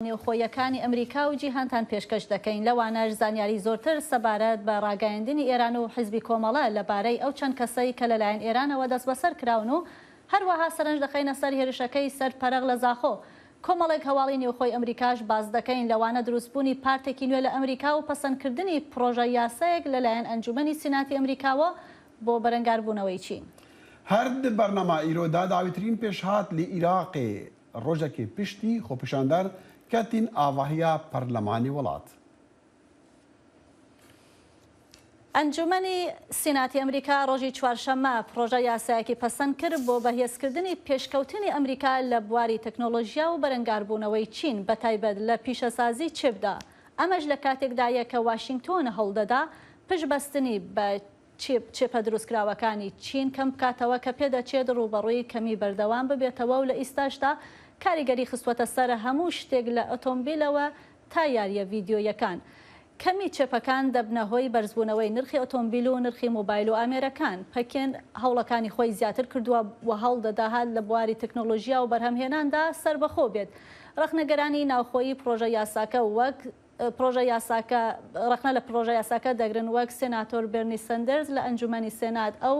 نێوخۆیەکانی ئەمریکا و جیهانتان پێشکەش دەکەین لەوانەش زانیاری زۆرتر سەبارەت بە ڕاگەیاندنی ئێران و حیزبی کۆمەڵە لەبارەی ئەو چەند کەسەی کە لەلایەن ئێرانەوە دەست بەسەر کراون و هەروەها سەرنج دەخەینە سەر هێرشەکەی سەر پەرەغ لە زاخۆ. کۆمەڵێک هەواڵی نێوخۆی ئەمریکاش باز دەکەین لەوانە دروستبوونی پارتێکی نوێ لە ئەمریکا و پەسەندکردنی پرۆژە یاسایەک لەلایەن ئەنجومەنی سیناتی ئەمریکاوە بۆ بەرەنگاربوونەوەی چین. هەرد بەرنەما ئیرۆدا داویترین پێشهات لە عێراقێ ڕۆژێکی پشتی خۆپیشاندەر کەتین ئاڤاهەیە پەرلەمانی وڵات. ئەنجومەنی سیناتی ئەمریکا ڕۆژی چوارشەممە پرۆژە یاسایەکی پەسەند کرد بۆ بەهێزکردنی پێشکەوتنی ئەمریکا لە بواری تەکنۆلۆژیا و بەرەنگاربوونەوەی چین بەتایبەت لە پیشەسازی چێبدا. ئەمەش لە کاتێکدایە کە واشنگتۆن هەوڵدەدا پشتبەستنی بە چێپە دروستکراوەکانی چین کەم بکاتەوە کە پێدەچێت ڕوبەڕووی کەمی بەردەوام ببێتەوە و لە ئیستاشدا کاریگەری خستوەتە سەر هەموو شتێک لە ئۆتۆمبیلەوە تا یاریە ڤیدیۆیەکان. کەمی چێپەکان دەبنە هۆی بەرزبوونەوەی نرخی ئۆتۆمبیل و نرخی مۆبایل و ئامێرەکان. پەکێن هەوڵەکانی خۆی زیاتر کردووە و هەڵدەداهات لە بواری تەکنۆلۆژیا و بەرهەمهێناندا سربەخۆ بێت. ڕخنەگەرانی ناوخۆیی پرۆژە یاساکە وەک ڕخنە لە پرۆژە یاساکە دەگرن وەک سێناتۆر بێرنی سەندەرز لە ئەنجومەنی سێنات ئەو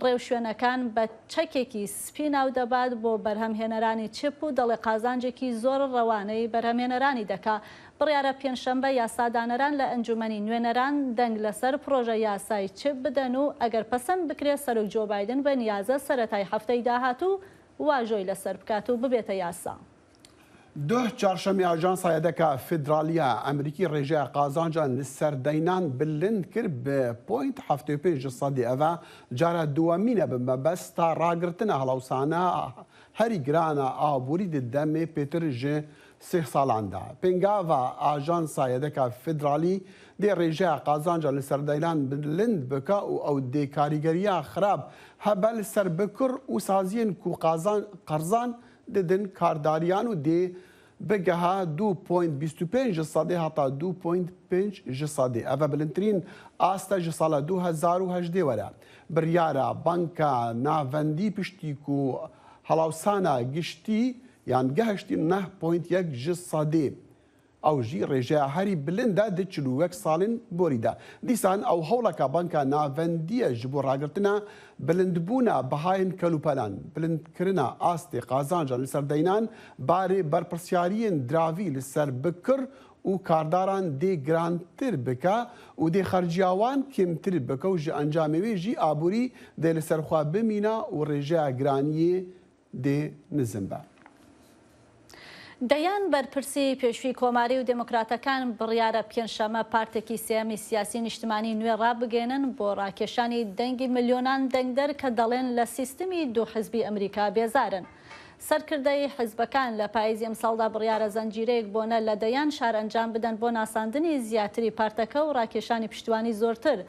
ڕێوشوێنەکان بە چەکێکی سپی ناو دەبات بۆ بەرهەمهێنەرانی چپ و دەڵێ قازانجێکی زۆر ڕەوانەی بەرهەمهێنەرانی دەکا. بڕیارە پێنجشەمبە یاسادانەران لە ئەنجومەنی نوێنەران دەنگ لەسەر پرۆژە یاسای چپ بدەن و ئەگەر پەسەند بکرێت سەرۆک جۆ بایدن بە نیازە سەرەتای هەفتەی داهاتوو واژۆی لەسەر بکات و ببێتە یاسا. دوه چارشەمی ئاژانسا یەدەکە فیدرالیە ئەمریکی ڕێژەیە قازانجان سەردەینان بلند کرد بە 0.75 ئەڤە جارە دووەمینە بمەبەستا ڕاگرتنە هەڵەوسانە هەری گرانە ئابووری دەمێ پێتر ژێ 3 ساڵاندا. پێنگاوە ئاژانسا یەدەکە فیدرالی دێ ڕێژەیە قازانجان لە سەردەینان بلند بکە و ئەو دێ کاریگەریە خراپ هەبە لەسەر بکر و سازیên ku قەرزان ددن کارداریان و دێ بگەها 2.25 هەتا 2.5 ئەڤە بلندترین ئاستە ji ساڵە 2010 وەرە. بڕیارە بانکە ناڤەندی پشتیک و هەڵاوسانە گشتی یان گەهشتی 9.1 ئەو ژی ڕێژەیە هەری بلندە دچلووەک ساڵین بۆریدا. دیسان ئەو هەوڵەکە بانکە ناڤەندیە ji بۆ ڕاگرتنە بلندبوونە بەهاین کەلوپەلان بلندکردنە ئاستی قازانجان لەسەر دەینان بارێ بەرپرسیاریên دراوی لەسەر بکر و کارداران دێ گرانتر بکە و دێ خەرجیاوان کێمتر بکە و ji ئەنجامەوێ ژی ئابووری دێ لەسەرخوا بمینە و ڕێژەیە گرانیە دێ نزم بە. دەیان بەرپرسی پێشووی کۆماری و دموکراتەکان بڕیارە پێنجشەممە پارتێکی سێمی سیاسی نیشتمانی نوێ ڕابگەێنن بۆ ڕاکێشانی دەنگی ملیۆنان دەنگدەر کە دەڵێن لە سیستمی دوو حزبی ئەمریکا بێزارن. سەرکردەی حزبەکان لە پاییزی ئەمساڵدا بڕیارە زەنجیرەیەک بۆنە لە دەیان شار ئەنجام بدەن بۆ ناساندنی زیاتری پارتەکە و ڕاکێشانی پشتیوانی زۆرتر.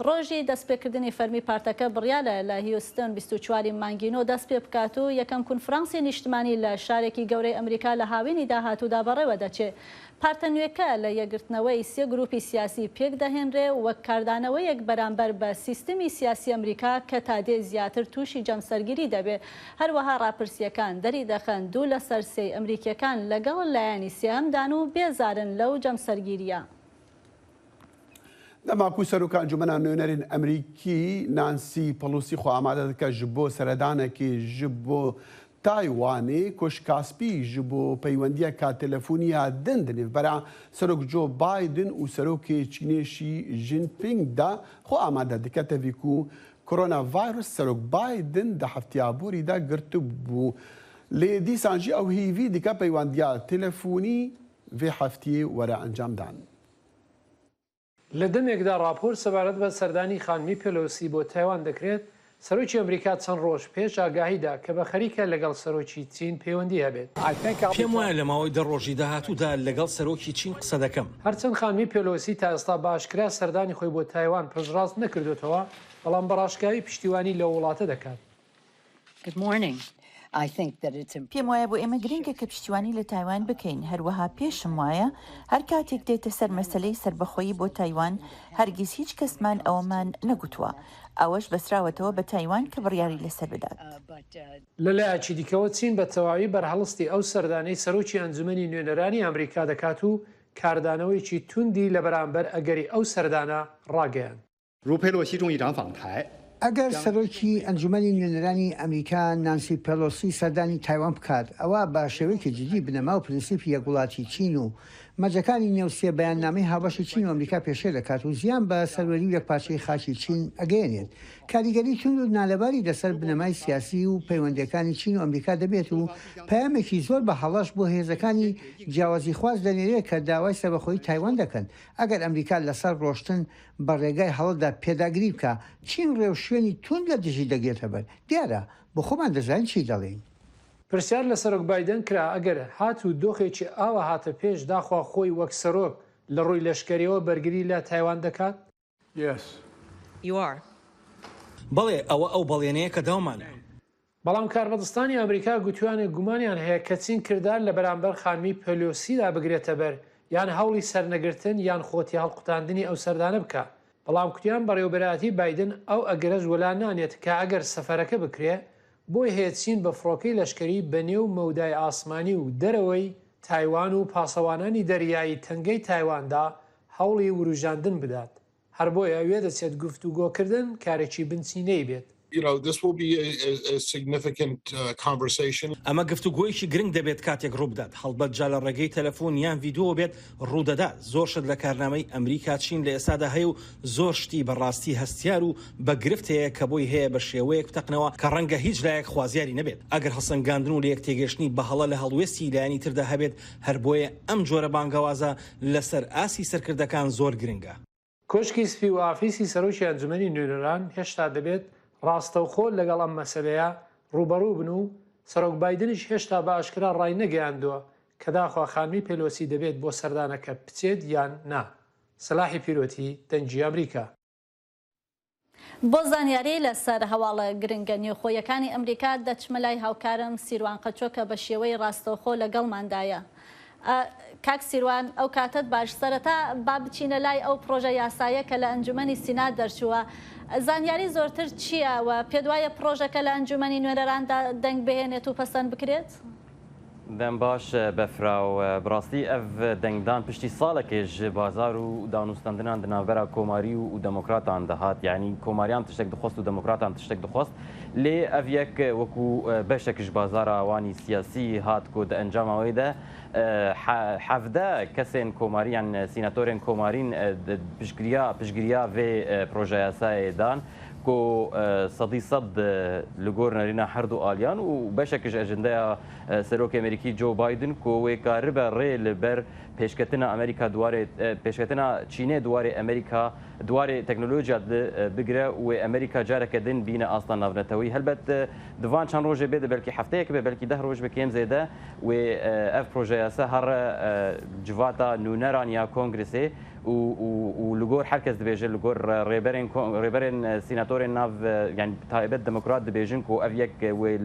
ڕۆژی دەستپێکردنی فەرمی پارتەکە بڕیالە لە هیوستن 24 مانگینۆ دەست پێ بکات و یەکەم کونفرانسی نیشتمانی لە شارێکی گەورەی ئەمریکا لە هاوینی داهاتوودا بەڕێوە دەچێت. پارتە نوێکە لە یەکگرتنەوەی 3 گروپی سیاسی پێک دەهێنرێ وەک کاردانەوەیەک بەرامبەر بە سیستمی سیاسی ئەمریکا کە تا دێ زیاتر تووشی جەمسەرگیری دەبێت. هەروەها ڕاپرسیەکان دەری دەخەن 2 لە سەر 3 ئەمریکیەکان لەگەڵ لایەنی سێهەمدان و بێزارن لەو جەمسەرگیریە. دەماکو سەرۆک ئەنجومەنە نوێنەرین ئەمریکی نانسی پەلۆسی خۆ ئامادە دەکە ji بۆ سەردانێکی ji بۆ تایوانê کۆشکاسپی ji بۆ پەیوەندیەکە تەلەفۆنیە din dinêvbera سەرۆک جۆ بایدن و سەرۆکê چینê شî جینپینگدا خۆ ئامادە dike tevî ku koronavîrus سەرۆک بایدن di hefteya borî de girtibû. Lê dîsan jî ew hîvî dike peywandiya têlefonî vê hefteyê were encamdan. لە دەمێکدا راپۆر سەبارەت بە سەردانی خانمی پێلۆسی بۆ تایوان دەکرێت سەرۆکی ئەمریکا چەند ڕۆژ پێش ئاگاهیدا کە بە خەریکە لەگەڵ سەرۆکی چین پەیوەندی هەبێت. پێم وایە لە ماوەی 10 ڕۆژی داهاتوودا لەگەڵ سەرۆکی چین قسە دەکەم. هەرچەند خانمی پێلۆسی تا ئێستا باشکرا سەردانی خۆی بۆ تایوان پشتڕاست نەکردوێتەوە بەڵام بەڕاشکاوی پشتیوانی لە وڵاتە دەکات. پێم وایە بۆ ئێمە گرنگە کە پشتیوانی لە تایوان بکەین هەروەها پێشم وایە هەر کاتێک دێتە سەر مەسلەی سربەخۆیی بۆ تایوان هەرگیز هیچ کەسمان ئەوەمان نەگوتووە ئەوەش بەسراوەتەوە بە تایوان کە بڕیاری لەسەر بدات لەلایەکی دیکەوە چین بە تەواوی بەرهەڵستی ئەو سەردانەی سەرۆکی ئەنجومەنی نوێنەرانی ئەمریکا دەکات و کاردانەوەیکی توندی لە بەرامبەر ئەگەری ئەو سەردانە ڕاگەیان ئەگەر سەرۆکی ئەنجومەنی نوێنەرانی ئەمریکا نانسی پەلۆسی سەردانی تایوان بکات ئەوە بە شێوەیەکی جدی بنەما و پرینسیپی یەکوڵاتی چین و مەجەکانی نێوسێ بەیاننامەی هاوبەشی چین و ئەمریکا پێشێ دەکات و زیان بە سەروەری و یەکپارچەی خاچی چین ئەگەیەنێت کاریگەری تون و نالەباری لەسەر بنەمای سیاسی و پەیوەندەکانی چین و ئەمریکا دەبێت و پەیامێکی زۆر بە هەڵەش بۆ هێزەکانی جیاوازی خواز دەنێرێت کە داوای سەربەخۆیی تایوان دەکەن ئەگەر ئەمریکا لەسەر ڕۆشتن بە ڕێگای هەڵەدا پێداگری بکە چین ڕێو شوێنی تون لە دژی دەگێتە بەر دیارە بۆ خۆمان دەزانین چی دەڵێن پرسیار لە سەرۆک بایدن کرا ئەگەر هات و دۆخێکی ئاوە هاتە پێش داخوا خۆی وەک سەرۆک لە ڕووی لەشکریەوە بەرگری لە تایوان دەکات؟ بەڵێ ئەو بەڵێنەیە کە داومانە. بەڵام کاربەدەستانی ئەمریکا گوتوانێک گومانیان هەیە کە چین کردار لە بەرامبەر خانمی پەلۆسیدا بگرێتە بەر یان هەوڵی سەرنەگرتن یان خۆتی هەڵقوتاندنی ئەو سەردانە بکە. بەڵام کوتیان بەڕێوەبەراتی بایدن ئەو ئەگەرەش وەلا نانێت کە ئەگەر سەفەرەکە بکرێ بۆی هێچین بە فڕۆکەی لەشکری بەنێو مەودای ئاسمانی و دەرەوەی تایوان و پاسەوانانی دەریایی تەنگەی تایواندا هەوڵی وروژاندن بدات. هەر بۆیە ئەوێ دەچێت گفتوگۆکردن کارێکی بنچینەی بێت. ئەمە گفتوگۆیەکی گرنگ دەبێت کاتێک ڕووبدات هەڵبەت جا لە ڕێگەی تەلەفۆن یان ڤیدیۆ بێت ڕوودەدات زۆر شت لە کارنامەی ئەمریکا چین لە ئێستادا هەیە و زۆر شتی بەڕاستی هەستیار و بە گرفتەیە کە بۆی هەیە بە شێوەیەک بتەقنەوە کە ڕەنگە هیچ لایەک خوازیاری نەبێت ئەگەر هەسەنگاندن و لە یەک تێگەشتنی بە هەڵە لە هەڵوێستی لایانی تردا هەبێت هەر بۆیە ئەم جۆرە بانگەوازە لەسەر ئاسی سەرکردەکان زۆر گرنگە. کۆشکی سپی و ئافیسی سەرۆکی ئەنجومەنی نوێنەران هێشتا دەبێت ڕاستەوخۆ لەگەڵ ئەم مەسەلەیە ڕوبەڕوو بن و سەرۆک بایدنیش هێشتا بە ئاشکرا ڕای نەگەیاندووە کە داخوا خانمی پێلۆسی دەبێت بۆ سەردانەکە بچێت یان نا. سەلاحی پیرۆتی دەنگی ئەمریکا. بۆ زانیاری لەسەر هەواڵە گرنگە نێوخۆیەکانی ئەمریکا دەچمەلای هاوکارم سیروان قەچۆکە بە شێوەی ڕاستەوخۆ لەگەڵماندایە. کاک سیروان ئەو کاتت باش سەرەتا با بچینە لای ئەو پرۆژە یاسایە کە لە ئەنجومەنی سینا دەرچووە زانیاری زۆرتر چییە و پێت وایە پرۆژەکە لە ئەنجومەنی نوێنەراندا دەنگ بهێنێت و پەسەند بکرێت؟ دەم باش بەفراو بڕاستی ئەف دەنگدان پشتی ساڵێکێژ بازار و دانوستاندنان دناوبەرە کۆماری و دەموکراتان دەهات یعنی کۆماریان تشتێک دەخواست و دەموکراتان تشتێک دەخواست لێ ئەف یەک وەکو بەشێکش بازارە ئەوانی سیاسی هات کۆ دە ئەنجامەوەیدا حەفدە کەسێن کۆماریان سیناتۆرێن کۆمارین پشتگیریە vê پرۆژە یاسایەدان کۆ سەدی سەد لە گۆر نەرینە هەردوو ئالیان و بەشێکش ئەژندەیە سەرۆکی ئەمریکی جۆ بایدن کۆ وێکاربە ڕێ لەبەر پێشکەتنە ئەمریکا دوارێ پێشکەتنە چینێ دوارێ ئەمریکا دوارێ تەکنۆلۆژیا بگرە و ئەمریکا جارەکە دن بینە ئاستا ناونەتەوەی هەلبەت دوان چەند ڕۆژێ بێت بەلکی هەفتەیەک بێ بەلکی 10 ڕۆژ بکەم زێدە و ئەف پرۆژە یاسا هەر جواتە نونەران یا کۆنگرسێ و لەگۆر هەرکەس دەبێژێت لەگۆر ڕێبەرێن سیناتۆرێن ناو یعنی تایبەت دەموکرات دەبێژن و ئەف یەک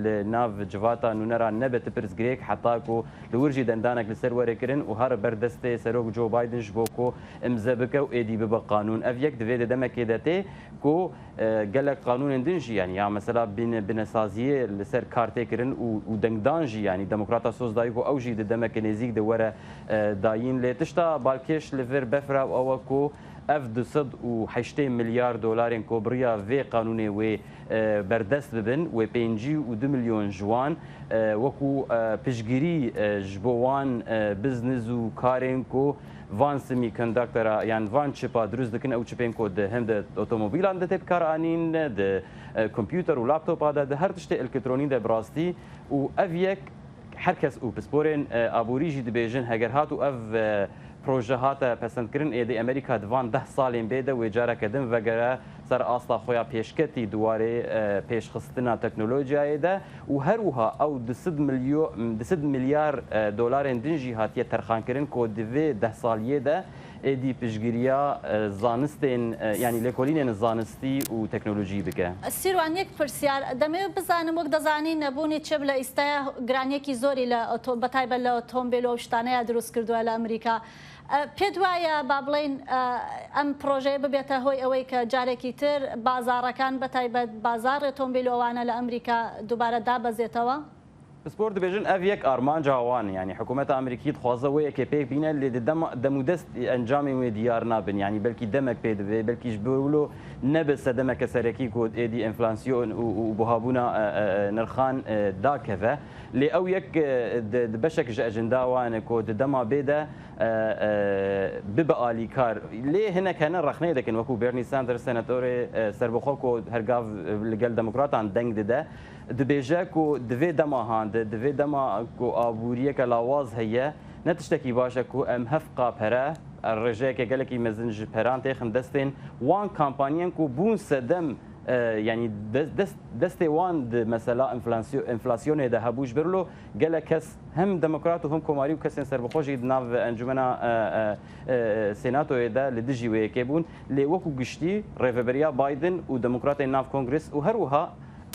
لە ناو جواتە نونەران نەبێت پرسگرێک حتا و لە ورژی دەندانێک لەسەر وەرەکردن و هەر بەردەستێ سەرۆک جۆ بایدنش بۆ کۆ ئەمزە بکە و ئێدی ببە قانون ئەف یەک دەبێت دەمەکێ دەتێ کۆ gelek qanûnên din jî yani ya mesela binêsaziyê li ser kartêkirin û dengdan jî yani demokrata sozdayî ku ew jî di demeke nêzik de were dayîn lê tişta balkêş li vir befra ew ku ev 280 milyar dolarên kobriya vê qanûnê wê berdest bibin wê 5 milyon ji wan wekû piştgirî ji bo wan biznes û karên ku van semiconductora yani van çipa dürüst dikin ew çipên ku di hem de otomobîlan de tê bikar anîn de kompyûter û laptopa de her tiştê elektroniî de bi rastî û ev yek herkes û pisporên aborî jî dibêjin heger hat û ev proje hate pesendkirin êdî Amerîka di van 10 salên bê de wê careke din vegere ser asla xoya pêşketî duwarê pêşxistina teknolojiyayê de û her wiha ew 200 milyar dolarên din jî hatiye terxankirin ku di vê 10 saliyê de ئێدی پشگیریە زانستێن ینی لێکۆلینێن زانستی و تەکنۆلۆژی بکە. سیروان یەک پرسیار دەمەوێت بزانم وەک دەزانی نەبوونی چێب لە ئیستاە گرانیەکی زۆری لە بەتایبەت لە ئۆتۆمبیلۆ شتانەیە دروست کردووە لە ئەمریکا. پێت وایە با بڵێن ئەم پرۆژەیە ببێتە هۆی ئەوەی کە جارێکی تر بازاڕەکان بەتایبەت بازار ئۆتۆمبیلۆوانە لە ئەمریکا دووبارە دابەزێتەوە؟ سپۆرت دەبێژن ئەڤ یەک ئارمان جاوان ینی حکوومەت ئەمریکی دخوازەوەیەکێ پێ بینە لێ دەمودەست ئەنجامی وێ دیار نابن ینی بەلکی دەمەک پێ دەبێت بەلکیش بولۆ نەبێت سەدەمەکە سەرەکی کۆت ئێدی ئەنفلاسیۆن و بۆهابوونا نرخان داکەvە لێ ئەو یەک بەشێک ژە ئەجنداوانە کۆ دەما بێدە ببە ئالیکار لێ هەنێک هەنە ڕخنەیە دەکەن وەکو بێرنی ساندەر سەنەتۆرێ سەربەخۆ کۆ هەرگاو لەگەل دەموکراتان دەنگ دەدە دبێژە و divê dema hande divê dema ku abûriyeke lawaz heye ne tiştekî baş e ku em hev qapere rêjeyeke gelekî mezin ji peran têxin destên wan kampanyên ku bûn sedem yani destê wan di mesela enflasyonê de hebû ji birlo gelek kes hem demokrat û hem komarî û kesên serbixwe jî di nav encumena senatoyê de li dijî wêyekê bûn lê wekû giştî rêveberiya Biden û demokratên nav kongres û her wiha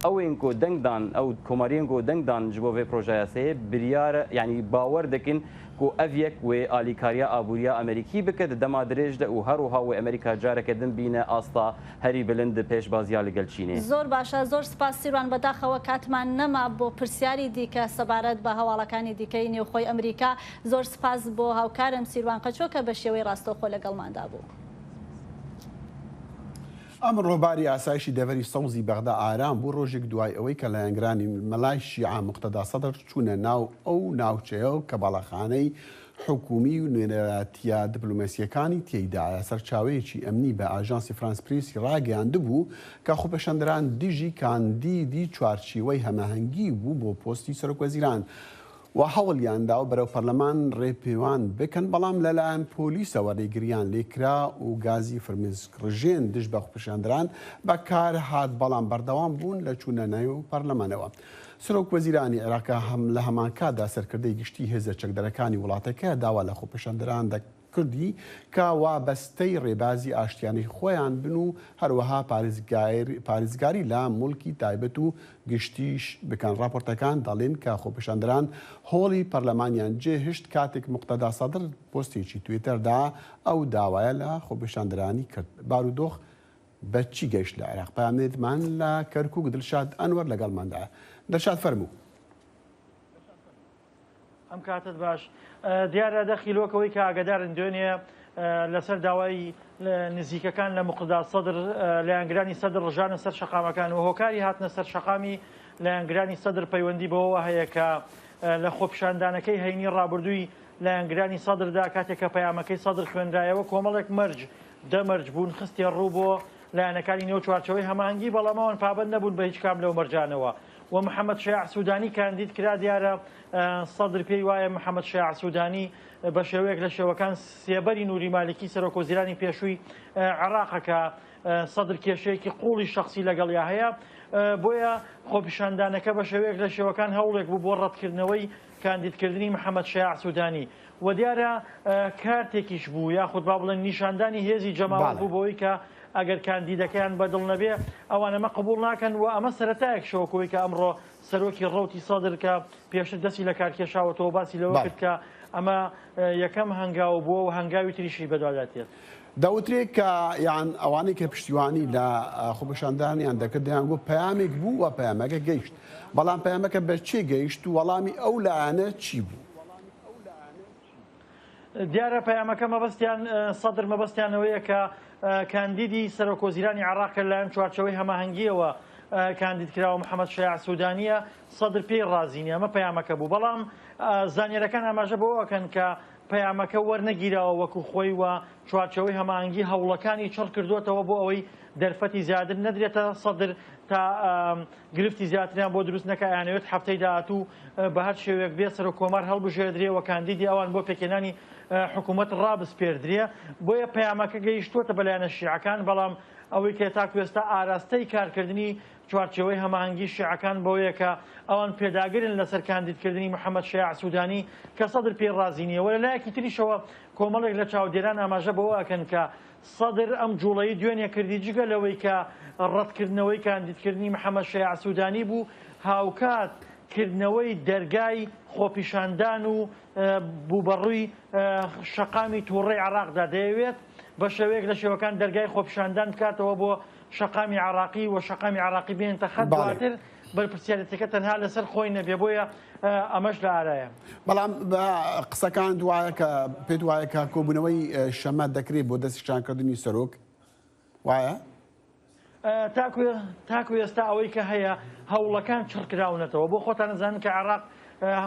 ئەوێن کۆ دەنگدان ئەو کۆماریên کۆ دەنگدان ji bo vê projeyasê biryar yanî bawer dikin ku ev yek wê alîkariya abûriya Amerîkî bike di dema dirêj de û her wiha wê Amerîka careke din bîne asta herî bilind di pêşbaziya li gel Çînê. زۆر باشە زۆر سپاس سیروان بەداخەوە کاتمان نەما بۆ پرسیاری دیکە سەبارەت بە هەواڵەکانی دیکەی نێوخۆی ئەمریکا زۆر سپاس بۆ هاوکارم سیروان قەچۆ کە بە شێوەی ڕاستەوخۆ لەگەڵماندا بوو. ئەمن ڕۆباری ئاسایشی دەڤەری سەوزی بەغدا ئارام بوو ڕۆژێک دوای ئەوەی کە لایەنگرانی مەلای شیعە مقتەدا سەدر چوونە ناو ئەو ناوچەیە کە باڵەخانەی حکومی و نوێنەراتیە دیپلۆماسیەکانی تێیدایە سەرچاوەیەکی ئەمنی بە ئاژانسی فرانس پریسی ڕاگەیاندبوو کە خۆپەشەندران دیژی کاندیدی چوارچیوەی هەماهەنگی بوو بۆ پۆستی سەرۆکوەزیران. و هەوڵیاندا و بەرەو پەرلەمان ڕێپێوان بکەن بەڵام لەلایەن پۆلیسەوە ڕێگریان لێکرا و گازی فرمێسکڕژێن دژ بە خوپەشاندران بەکار هات بەڵام بەردەوام بوون لە چوونە ناو پەرلەمانەوە. سەرۆکوەزیرانی عێراقا هەم لە هەمانکادا سەرکردەی گشتی هێزە چەکدەرەکانی وڵاتەکە داوا لە خوپەشاندران کردی کە وابەستەی ڕێبازی ئاشتیانەی خۆیان بن و هەروەها پارێزگاری لە مڵکی تایبەت و گشتیش بکەن. راپۆرتەکان دەڵێن کە خۆپەشاندران هۆڵی پەرلەمانیان جێهشت کاتێک مقتەدا سەدر پۆستێکی توێتەردا ئەو داوایە لە خۆپەشاندرانی کرد. بارودۆخ بەچی گەیشت لە عێراق پامێتمان لە کەرکووک دڵشاد ئەنوەر لەگەڵماندا. دڵشاد فەرموو. ئەم کاتت باش دیارە دەخیلۆکەوەی کە ئاگدارن دوێنێ لەسەر داوای نزیکەکان لە مقدا سەدر لایەنگرانی سەدر ڕژانە سەر شەقامەکان و هۆکاری هاتنە سەر شەقامی لایەنگرانی سەدر پەیوەندی بەوەوە هەیە کە لە خۆپشاندانەکەی هەینی ڕابردووی لایەنگرانی سەدردا کاتێک کە پەیامەکەی سەدر خوێندرایەوە کۆمەڵێک مەرج دەمەرج بوون خستێ ڕوو بۆ لایەنەکانی نێو چوارچەوەی هەماهەنگی بەڵامەوەن پابەند نەبوون بە هیچ کام لەو مەرجانەوە. و محەممەد شیع سوودانی کاندید کرا دیارە سەدر پێی وایە محەممەد شیع سوودانی بە شێوەیەک لە شێوەکان سێبەری نووری مالکی سەرۆکۆزیرانی پێشووی عێراقەکە سەدر کێشەیەکی قوڵی شخصی لەگەڵیا هەیە بۆیە خۆپیشاندانەکە بە شێوەیەک لە شێوەکان هەوڵێک بوو بۆ ڕەتکردنەوەی کاندیدکردنی محەممەد شیع سوودانی و دیارە کارتێکیش بوو یاخود با بڵێن نیشاندانی هێزی جەماوەت بوو بۆی کە ئەگەر کاندیدەکەیان بەدڵ نەبێ ئەوانەمە قبول ناکەن و ئەمە سەرەتایەک شەوەکەوەی کە ئەمڕۆ سەرۆکی ڕەوتی سەدر کە پێشتر دەستی لە کارکێشاوەتەوە باسی لەوە کرد کە ئەمە یەکەم هەنگاو بووە و هەنگاوی تریشی بەدواداتێت. دەوترێت کە یان ئەوانەی کە پشتیوانی لە خۆپەشاندانیان دەکرد دەیان گوت پەیامێک بوو و پەیامەکە گەیشت بەڵام پەیامەکە بەچێ گەیشت و وەڵامی ئەو لایەنە چی بوو؟ دیارە پەیامەکە مەبەستیان سەدر مەبەستیانەوەیە کە کاندیدی سەرۆکۆزیرانی عێراق لەلایەن چوارچەوەی هەماهەنگیەوە کاندیدکراوە محەممەد شیع سوودانیە سەدر پێی ڕازینی ئەمە پەیامەکە بوو بەڵام زانیەرەکان ئاماژە بەوەکەن کە پەیامەکە وەرنەگیراوە وەکو خۆی و چوارچەوەی هەماهەنگی هەوڵەکانی چڕ کردوێتەوە بۆ ئەوەی دەرفەتی زیاتر نەدرێتە سەدر تا گرفتی زیاتریان بۆ دروست نەکە یانەوێت هەفتەی داهاتوو بە هەر شێوەیەک بێ سەر و کۆمار هەڵبژێردرێەوە کاندیدی ئەوان بۆ پێکێنانی حکوومەت ڕابسپێردرێ بۆیە پەیامەکە گەیشتووەتە بەلایەنە شیعەکان بەڵام ئەوەی کە تاکو ئێستا ئاراستەی کارکردنی چوارچەوەی هەماهەنگی شیعەکان بەوەیە کە ئەوان پێداگرن لەسەر کاندیدکردنی محەممەد شیع سوودانی کە سەدر پێ ڕازی نییە وە لایەکی تریشەوە کۆمەڵێک لە چاودێران ئاماژە بەوە ئەکەن کە سەدر ئەم جوڵەی دوێنێ کردی جگە لەوەی کە ڕەتکردنەوەی کاندیدکردنی محەممەد شیع سوودانی بوو هاوکات کردنەوەی دەرگای خۆپیشاندان و بووبەڕووی شەقامی تووڕێی عراقدا دەیەوێت بە شێوەیەک لە شێوەکان دەرگای خۆپیشاندان بکاتەوە بۆ شەقامی عراقی و شەقامی عراقی بێنتە خەت دواتر بەرپرسیارەتەکە تەنها لەسەر خۆی نەبێ بۆیە ئەمەش لە ئارایە بەڵام قسەکان دوایە کە پێت وایە کە کۆبوونەوەی شەمە دەکرێت بۆ دەستیشانکردنی سەرۆک وایە؟ تاکو ئێستا ئەوەی کە هەیە هەوڵەکان چڕکراونەتەوە بۆ خۆتان نزانن کە عراق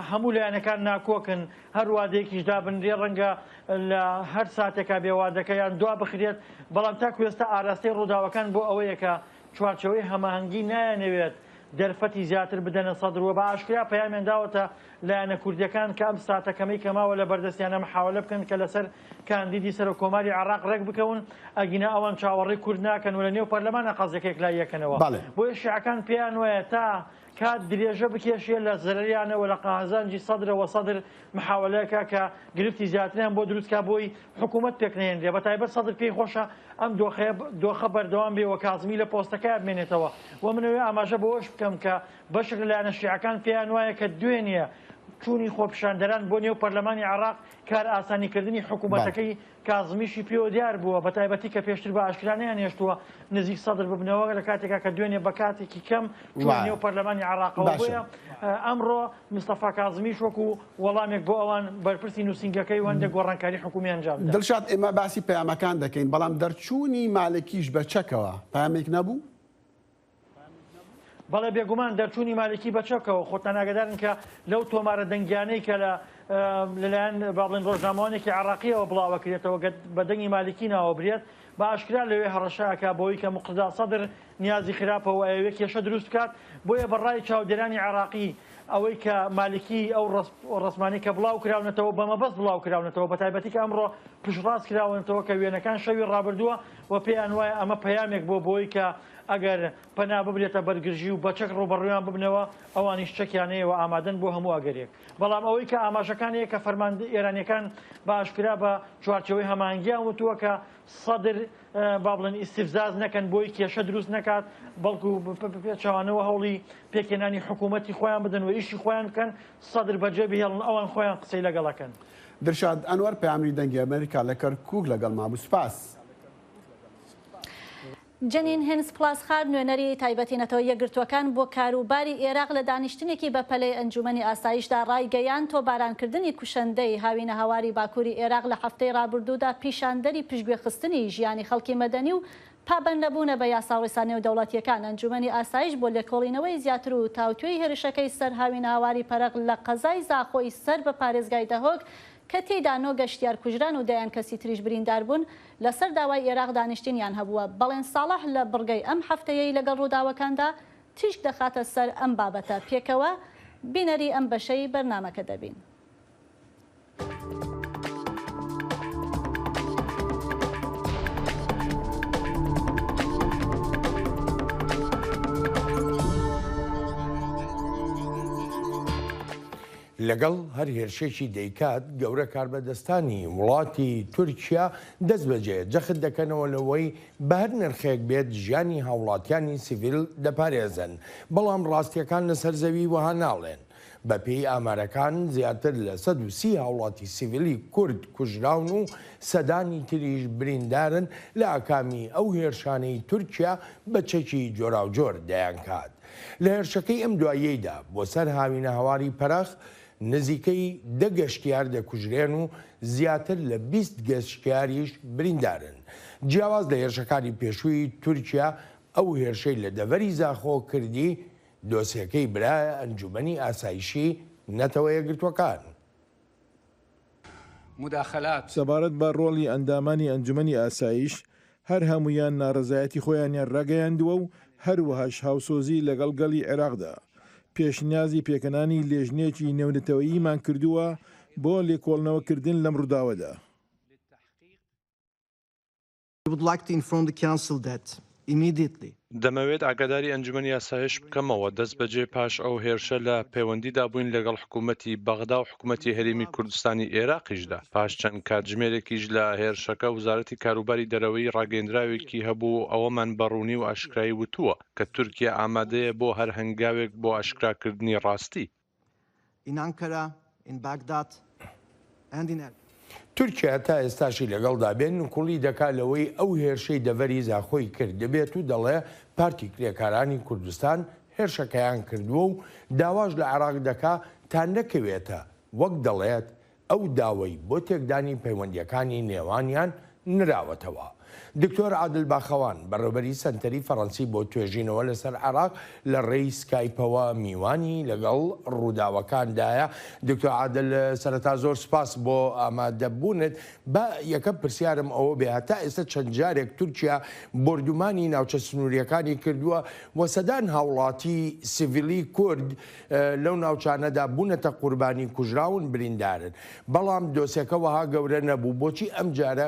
هەموو لایەنەکان ناکۆکن هەر وادەیەکیشدا بنرێ ڕەنگە لە هەر ساتێکا بێوادەکەیان دوا بخرێت بەڵام تاکو ئێستا ئاراستەی ڕووداوەکان بۆ ئەوەیە کە چوارچەوەی هەماهەنگی نایەنەوێت دەرفەتی زیاتر بدەنە سەدرەوە بە ئاشکرا پەیامیان داوەتە لایەنە کوردیەکان کە ئەم ساتەکەمەی کەماوە لە بەردەستیانە محاولە بکەن کە لەسەر کاندیدی سەر و کۆماری عراق ڕێک بکەون ئەگینا ئەوان چاوەڕێی کورد ناکەن و لە نێو پەرلەمانە قەزەکێک لای یەکەنەوە بۆیە شیعەکان پێیان وایە تا کات درێژە بکێشێ لە زەرریانەوە لە قازانجی سەدرەوە سەدر محاولەکە کە گرفتی زیاتریان بۆ دروستکە بۆی حکوومەت پێک نێنرێ بە تایبەت سەدر پێی خۆشە ئەم دۆخە بەردەوام بێ و کازمی لە پۆستەکە بمێنێتەوە و منەوێ ئاماژە بۆش بکەم کە بەشێک لەلایەنە شیعەکان پێیان وایە کە دوێنێ چوونی خۆپیشاندەران بۆ نێو پەرلەمانی عراق کار ئاسانیکردنی حکوومەتەکەی کازمیشی پێوە دیار بووە بە تایبەتی کە پێشتر بە ئاشکرانیان هێشتووە نزیک سەدر ببنەوە لە کاتێکا کە دوێنێ بە کاتێکی کەم نێو پەرلەمانی عراقەوە بۆیە ئەمڕۆ مستەفا کازمیش وەکو وەڵامێک بۆ ئەوان بەرپرسی نووسنگەکەی وەندە گۆڕانکاری حکومی ئەنجام دا. دڵشاد ئێمە باسی پەیامەکان دەکەین بەڵام دەرچوونی مالکیش بە چەکەوە پامێک نەبوو؟ بەڵێ بێگومان دەرچوونی مالکی بەچەکەوە خۆتان ئاگادارن کە لەو تۆمارە دەنگیانەی کە لەلایەن باڵێن ڕۆژنامەوانێکی عراقیەوە بڵاوەکرێتەوە بە دەنگی مالکی ناوەبرێت بە ئاشکرا لەوێ هەڕەشەکە بۆی کە مقتدا سەدر نیازی خراپەوە ئەوێ کێشە دروست بکات بۆیە بەڕای چاودێرانی عراقی ئەوەی کە مالکی ئەو ڕسمانی کە بڵاو کراونەتەوە بەمەبەست بڵاو کراونەتەوە بە تایبەتی کە ئەمڕۆ پشتڕاست کراونەتەوە کە وێنەکان شەوی ڕابردووە و پێیان وایە ئەمە پەیامێک بۆی کە ئەگەر پەنا ببرێتە بەرگژی و بەچەک ڕوبەڕویان ببنەوە ئەوانیش چەکیانەیە ئامادەن بۆ هەموو ئەگەرێک بەڵام ئەوەی کە ئاماژەکانەیە کە فەرماند ئێرانیەکان باشکرا بە چوارچەوەی هەماهەنگیان وتووە کە سەدر با بڵێن ئیستیفزاز نەکەن بۆی کێشە دروست نکات بەڵکو پێچوانەوە هەوڵی پێکێنانی حکوومەتی خۆیان بدەن و ئیشی خۆیان بکەن سەدر بەجێ بهێڵن ئەوان خۆیان قسەی لەگەڵەکەن. دڵشاد ئەنوەر پەیامی دەنگی ئەمریکا لە کەرکووک لەگەڵ مابوو سپاس. جەنین هێنس پلاس خار نوێنەری تایبەتینەتەوە یەکگرتووەکان بۆ کاروباری ئێراق لە دانیشتنێکی بە پەلەی ئەنجومەنی ئاسایشدا ڕایگەیان تۆبارانکردنی کوشەندەی هاوینە هاواری باکووری ئێراق لە هەفتەی ڕابردوودا پیشاندەری پشتگوێخستنی ژیانی خەڵکی مەدەنی و پابەند نەبوونە بە یاساڕیسانە و دەوڵەتیەکان ئەنجومەنی ئاسایش بۆ لێکۆڵینەوەی زیاتر و تاوتوێی هێرشەکەی سەر هاوینە هاواری پەرەق لە قەزای زاخۆی سەر بە پارێزگای دەهۆک کە تێیدا 9 گەشتیار کوژران و دایان کەسی تریش بریندار بوون لەسەر داوای ئێراق دانیشتنیان هەبووە بەڵێن ساڵح لە بڕگەی ئەم هەفتەیەی لەگەڵ ڕووداوەکاندا تیشک دەخاتە سەر ئەم بابەتە پێکەوە بینەری ئەم بەشەی بەرنامەکە دەبین. لەگەڵ هەر هێرشێکی دەیکات گەورە کاربەدەستانی وڵاتی تورکیا دەست بەجێ جەخت دەکەنەوە لەوەی بە هەر نرخێک بێت ژیانی هاوڵاتیانی سیڤیل دەپارێزن بەڵام ڕاستیەکان لەسەر زەوی وەها ناڵێن. بە پێی ئامارەکان زیاتر لە 130 هاوڵاتی سیڤیلی کورد کوژراون و سەدانی تریش بریندارن لە ئاکامی ئەو هێرشانەی تورکیا بە چەکی جۆراوجۆر دەیان کات. لە هێرشەکەی ئەم دواییەیدا بۆ سەر هاوینە هاواری پەرەخ نزیکەی 10 گەشتیار دەکوژرێن و زیاتر لە 20 گەشتیاریش بریندارن. جیاواز لە هێرشەکانی پێشووی تورکیا ئەو هێرشەی لە دەڤەری زاخۆ کردی دۆسیەکەی برایە ئەنجومەنی ئاسایشی نەتەوە یەکگرتووەکان. سەبارەت بە ڕۆڵی ئەندامانی ئەنجومەنی ئاسایش هەر هەمویان ناڕزایەتی خۆیانیان ڕاگەیاندووە و هەروەهاش هاوسۆزی لەگەڵ گەڵی عێراقدا. پێشنیازی پێکەنانی لێژنێکی نێونەتەوەییمان کردووە بۆ لێکۆڵنەوەکردن لەم ڕووداوەدا. دەمەوێت ئاگاداری ئەنجومەنی یاسایش بکەمەوە دەست بەجێ پاش ئەو هێرشە لە پەیوەندیدا بووین لەگەڵ حکوومەتی بەغدا و حکوومەتی هەرێمی کوردستانی عێراقیشدا. پاش چەند کاتژمێرێکیش لە هێرشەکە وزارەتی کاروباری دەرەوەی ڕاگەیەندراوێکی هەبوو ئەوەمان بەڕوونی و ئاشکرایی وتووە کە تورکیا ئامادەیە بۆ هەر هەنگاوێک بۆ ئاشکراکردنی ڕاستی. تورکیا تا ئێستاشی لەگەڵدا بێن نکوڵی دەکات لەوەی ئەو هێرشەی دەڤەری زاخۆی کرد دەبێت و دەڵێ پارتی کرێکارانی کوردستان هێرشەکەیان کردووە و داواش لە عێراق دەکا تا نەکەوێتە وەک دەڵێت ئەو داوای بۆ تێکدانی پەیوەندیەکانی نێوانیان نراوەتەوە. دکتۆر عادل باخەوان بەڕێوەبەری سەنتەری فەڕەنسی بۆ توێژینەوە لەسەر عێراق لە ڕێی سکایپەوە میوانی لەگەڵ ڕووداوەکاندایە. دکتۆر عادل سەرەتا زۆر سپاس بۆ ئامادەبوونت. بە یەکەم پرسیارم ئەوە بێ هەتا ئێستا چەند جارێک تورکیا بردومانی ناوچە سنووریەکانی کردووە و سەدان هاوڵاتی سیڤیلی کورد لەو ناوچانەدا بوونەتە قوربانی کوژراون بریندارن. بەڵام دۆسیەکە وەها گەورە نەبوو. بۆچی ئەم جارە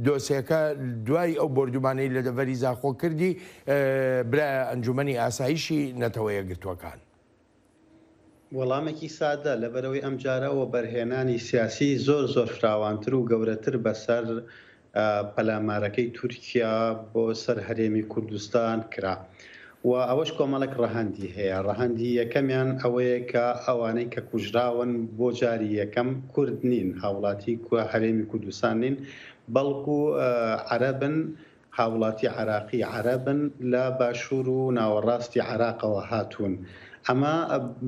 دۆسیەکە دوای ئەو بردومانەی لە دەڤەری زاخۆ کردی برا ئەنجومەنی ئاسایشی نەتەوە یەکگرتووەکان؟ وەڵامێکی سادە لەبەرەوەی ئەم جارەوە بەرهێنانی سیاسی زۆر فراوانتر و گەورەتر بەسەر پەلامارەکەی تورکیا بۆ سەر هەرێمی کوردستان کرا و ئەوەش کۆمەڵێک ڕەهەندی هەیە. ڕەهەندی یەکەمیان ئەوەیە کە ئەوانەی کە کوژراون بۆ جاری یەکەم کورد نین، هاوڵاتی هەرێمی کوردستان نین، بەڵکو عەرەبن، هاوڵاتی عێراقی عەرەبن لە باشوور و ناوەڕاستی عێراقەوە هاتوون. ئەمە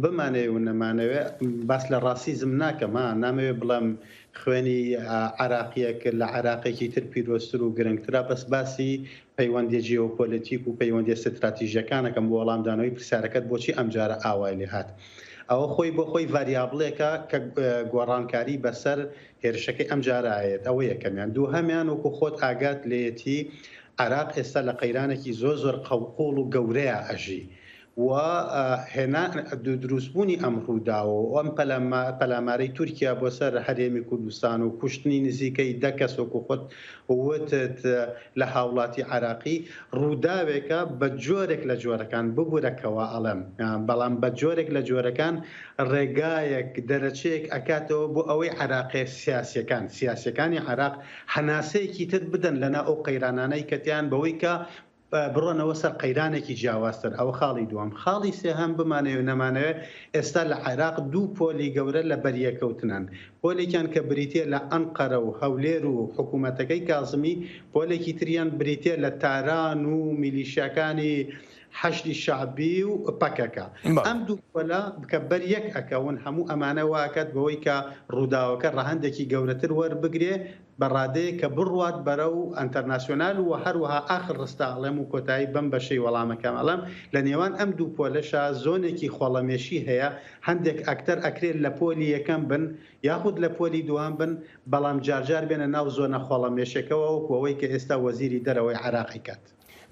بمانەوێ و نەمانەوێ باس لە ڕاسیزم ناکەم، نامەوێت بڵێم خوێنی عێراقیەک لە عێراقێکی تر پیرۆستتر و گرنگترا، بەس باسی پەیوەندی جیۆپۆلیتیک و پەیوەندی استراتیژیەکانەکەم بۆ وەڵامدانەوەی پرسیارەکەت بۆچی ئەم جارە ئاوای لێ هات. ئەوە خۆی بۆ خۆی ڤاریابڵێکە کە گۆڕانکاری بەسەر هێرشەکەی ئەم جارایەت. ئەوە یەکەمیان. دووهەمیان وەکو خۆت ئاگات لێتی عێراق ئێستا لە قەیرانێکی زۆر قەوقۆڵ و گەورەیە ئەژی و هێنا دروستبوونی ئەم ڕووداوە و ئەم پەلامارەی تورکیا بۆ سەر هەرێمی کوردستان و کوشتنی نزیکەی 10 کەس وەکو خۆت وتت لە هاوڵاتی عێراقی ڕووداوێکە بە جۆرێک لە جۆرەکان ببوورەکەوە ئەڵێم، بەڵام بە جۆرێک لە جۆرەکان ڕێگایەک دەرەچەیەک ئەکاتەوە بۆ ئەوەی عێراقی سیاسیەکانی عێراق هەناسەیەکی تر بدەن لەنا ئەو قەیرانانەی کەتیان بەوەی کە بڕۆنەوە سەر قەیرانێکی جیاوازتر. ئەوە خاڵی دووەم. خاڵی سێهەم بمانەوێ نەمانەوێت ئێستا لە عێراق دوو پۆلی گەورە لە بەریەکەوتنن. پۆلێکیان کە بریتە لە ئەنقەرە و هەولێر و حکوومەتەکەی کازمی، پۆلێکی تریان بریتە لە تاران و میلیشیاکانی حەشدی شعبی و پەکەکە. ئەم دوو پۆلە کە بەریەک ئەکەون هەموو ئەمانە واکات بەوەی کە ڕووداوەکە ڕەهەندێکی گەورەتر وەربگرێ بەڕادەیە کە بڕوات بەرە و ئەنتەرناسیۆنال و هەروەها ئاخر ڕستاڵێم و کۆتایی بەم بەشەی وەڵامەکەم ئەڵێم لە نێوان ئەم دوو پۆلەشە زۆنێکی خۆڵەمێشی هەیە. هەندێک ئەکتەر ئەکرێت لە پۆلی یەکەم بن یاخود لە پۆلی دووام بن، بەڵام جارجار بێنە ناو زۆنە خۆڵەمێشەکەەوە وەکوەوەی کە ئێستا وەزیری دەرەوەی عێراقی کات.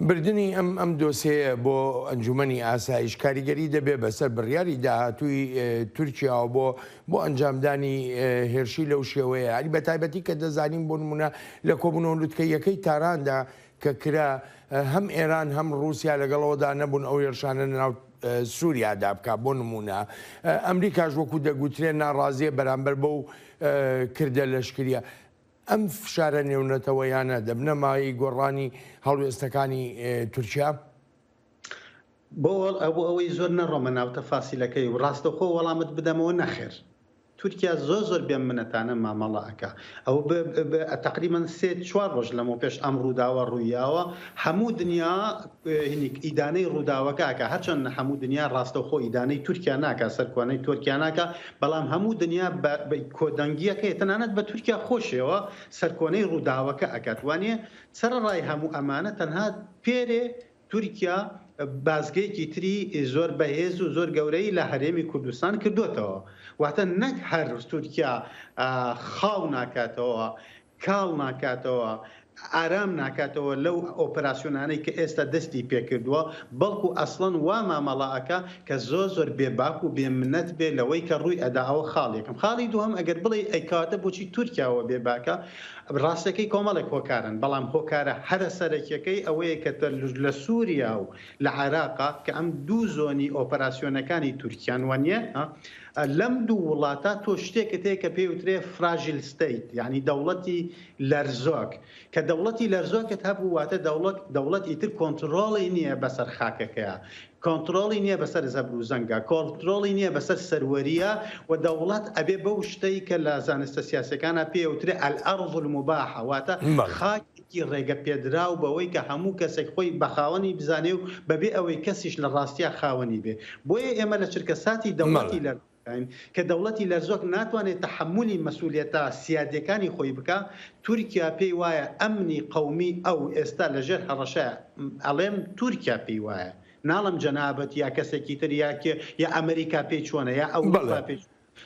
بردننی ئەم دۆسەیە بۆ ئەنجومەنی ئاسایش کاریگەری دەبێت بەسەر بڕیاری داهاتووی تورکیاوە بۆ ئەنجامدانی هێرشی لەو شێوەیە. علی بە تایبەتی کە دەزانین بۆ نمونە لە کۆبوونەوە لوتکەیەکەی تاراندا کە کرا هەم ئێران هەم رووسیا لەگەڵەوەدا نەبوون ئەو هێرشانە ناو سووریادا بکە. بۆ نمونە ئەمریکاش وەکو دەگوترێن ناڕازیە بەرامبەر بەو کردە لەشکریە. ئەم فشارە نێونەتەوەیانە دەبنە مای گۆڕانی هەڵوێستەکانی تورکیا؟ بۆ ئەوەی زۆر نەڕۆمە ناو تەفاسیلەکەی و ڕاستەخۆ وەڵامت بدەمەوە نەخێر. تورکیا زۆر بێم منەتانە مامەڵەکە. ئەو تقریبان 3-4 ڕۆژ لەمە پێش ئەم ڕووداوە ڕوویاوە هەموو دنیا ئیدانەی ڕووداوەکەکە، هەرچەند هەموو دنیا ڕاستەخۆ ئیدانەی تورکیا ناکە، سەرکۆنەی تورکیا ناکە، بەڵام هەموو دنیا کۆدەنگیەکە تەنانەت بە تورکیا خۆشەوە سەرکۆنەی ڕووداوەکە ئەکاتوانێ سەرڕای هەموو ئەمانە تەنها پێرێ تورکیا بازگەیەکی تری زۆر بەهێز و زۆر گەورەی لە هەرێمی کوردستان کردوتەوە. واتە نەک هەر تورکیا خاو ناکاتەوە، کاڵ ناکاتەوە، ئارام ناکاتەوە لەو ئۆپراسیۆنانەی کە ئێستا دەستی پێکردووە بەڵکو ئەسڵەن وا مامەڵاەکە کە زۆر بێباک و بێمنەت بێ لەوەی کە ڕووی ئەداوە خاڵێکم خاڵی دووەم ئەگەر بڵێ ئەیکاتە بۆچی تورکیاوە بێباکە ڕاستەکەی کۆمەڵێک هۆکارن بەڵام هۆکارە هەرە سەرەکیەکەی ئەوەیە کە لە سووریا و لە عێراقا کە ئەم دوو زۆنی ئۆپراسیۆنەکانی تورکیان وانە لەم دوو وڵاتە تۆ شتێکت هەیە کە پێوترێ فراژیل ستیت یعنی دەوڵەتی لەرزۆک کە دەوڵەتی لەرزۆکت هەبوو واتە دەوڵەت ئیتر کۆنتترۆڵی نییە بەسەر خاکەکەیە کۆنتترۆڵی نییە بەسەر زەبر و زەنگە کۆنتترۆڵی نییە بەسەر سەروەریە و دەوڵەت ئەبێ بەو شتەی کە لە زانستە سیاسەکانە پێوترێ ئەلئەرض الموباحە واتە خاکی ڕێگە پێدرا و بەوەی کە هەموو کەسێک خۆی بەخاوەنی بزانێ و بەبێ ئەوەی کەسیش لە ڕاستیە خاوەنی بێ بۆیە ئێمە لە چرکەساتی دەوڵەتی لەر کە دەوڵەتی لەرزۆک ناتوانێت تەحملی مەسئولیەتە سیادەکانی خۆی بکە تورکیا پێی وایە ئەمنی قەومی ئەو ئێستا لەژێر هەڕەشە ئەڵێم تورکیا پێی وایە ناڵم جەنابەت یا کەسێکی تر یا ئەمریکا پێی چۆنە یا ئەوروپا پێی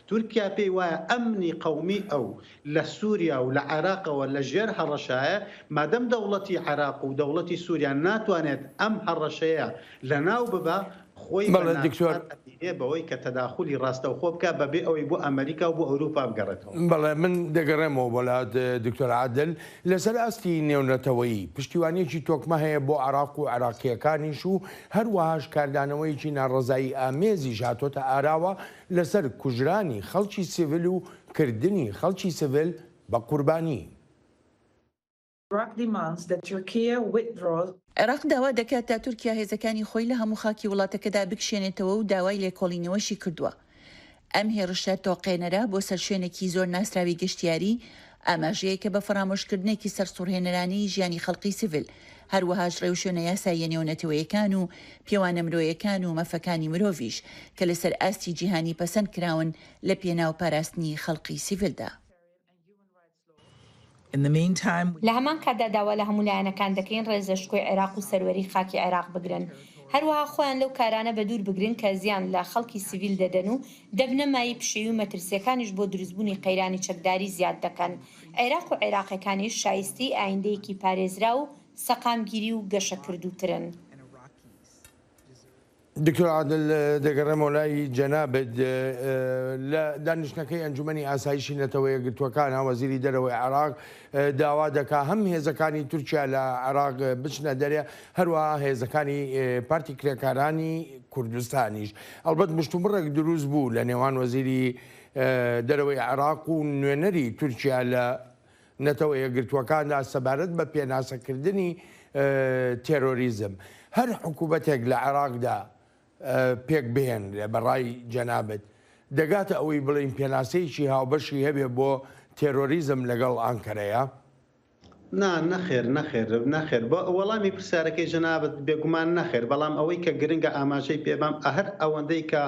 تورکیا پێی وایە ئەمنی قەومی ئەو لە سووریا و لە عێراقەوە لە ژێر هەڕەشایە مادەم دەوڵەتی عێراق و دەوڵەتی سووریا ناتوانێت ئەم هەڕەشەیە لەناو ببە خۆی بەوەی کە تەداخلی ڕاستەوخۆ بکە بەبێ ئەوەی بۆ ئەمریکا و بۆ ئەوروپا بگەڕێتەوە. بەڵێ من دەگەڕێمەوە وڵات دکتۆر عادل لەسەر ئاستی نێونەتەوەیی پشتیوانیەکی تۆکمە هەیە بۆ عێراق و عێراقیەکانیش و هەروەهاش کاردانەوەیکی ناڕزایی ئامێزیش هاتۆتە ئاراوە لەسەر کوژرانی خەڵکی سیڤیل و کردنی خەڵکی سیڤیل بە قوربانی. عێراق داوا دەکات تا تورکیا هێزەکانی خۆی لە هەموو خاکی وڵاتەکەدا بکشێنێتەوە و داوای لێکۆڵینەوەشی کردووە. ئەم هێرشە تۆقێنەرە بۆ سەر شوێنێکی زۆر ناسراوی گەشتیاری ئاماژەیە کە بە فەرامۆشکردنێکی سەرسوڕهێنەرانی ژیانی خەڵقی سیڤیل هەروەهاش ڕێوشێنە یاساییە نێونەتەوەیەکان و پیاوانە مرۆیەکان و مەفەکانی مرۆڤیش کە لەسەر ئاستی جیهانی پەسەند کراون لە پێناو پاراستنی خەڵقی سیڤیلدا. لە هەمان کاتدا داوا لە هەموو لایەنەکان دەکەین ڕێزەشکۆی عێراق و سەروەری خاکی عێراق بگرن هەروەها خۆیان لەو کارانە بە دوور بگرن کە زیان لە خەڵکی سیڤیل دەدەن و دەبنە مای پشێوی و مەترسیەکانیش بۆ دروستبوونی قەیرانی چەکداری زیاد دەکەن. عێراق و عێراقیەکانیش شایستی ئایندەیەکی پارێزرا و سەقامگیری و گەشەکردووترن. دکتۆر عادل دەگەڕێمەوە لای جەنابەت لە دانیشتەکەی ئەنجومەنی ئاسایشی نەتەوە یەکگرتووەکان وەزیری دەرەوەی عێراق داوا دەکا هەم هێزەکانی تورکیا لە عێراق بچنە دەرێ هەروەها هێزەکانی پارتی کرێکارانی کوردستانیش ئەلبەت مشتومڕێک دروست بوو لە نێوان وەزیری دەرەوەی عێراق و نوێنەری تورکیا لە نەتەوە یەکگرتووەکاندا سەبارەت بە پێناسەکردنی تێرۆریزم هەر حکوومەتێک لە عێراقدا پێک بێن بەڕای جەنابەت دەگاتە ئەوەی بڵین پێناسەیەکی هاوبەشی هەبێ بۆ تێرۆریزم لەگەڵ ئانکەرەیە؟ نەخێر بۆ وەڵامی پرسیارەکەی جەنابەت بێگومان نەخێر بەڵام ئەوەی کە گرنگە ئاماژەی پێبام هەر ئەوەندەی کە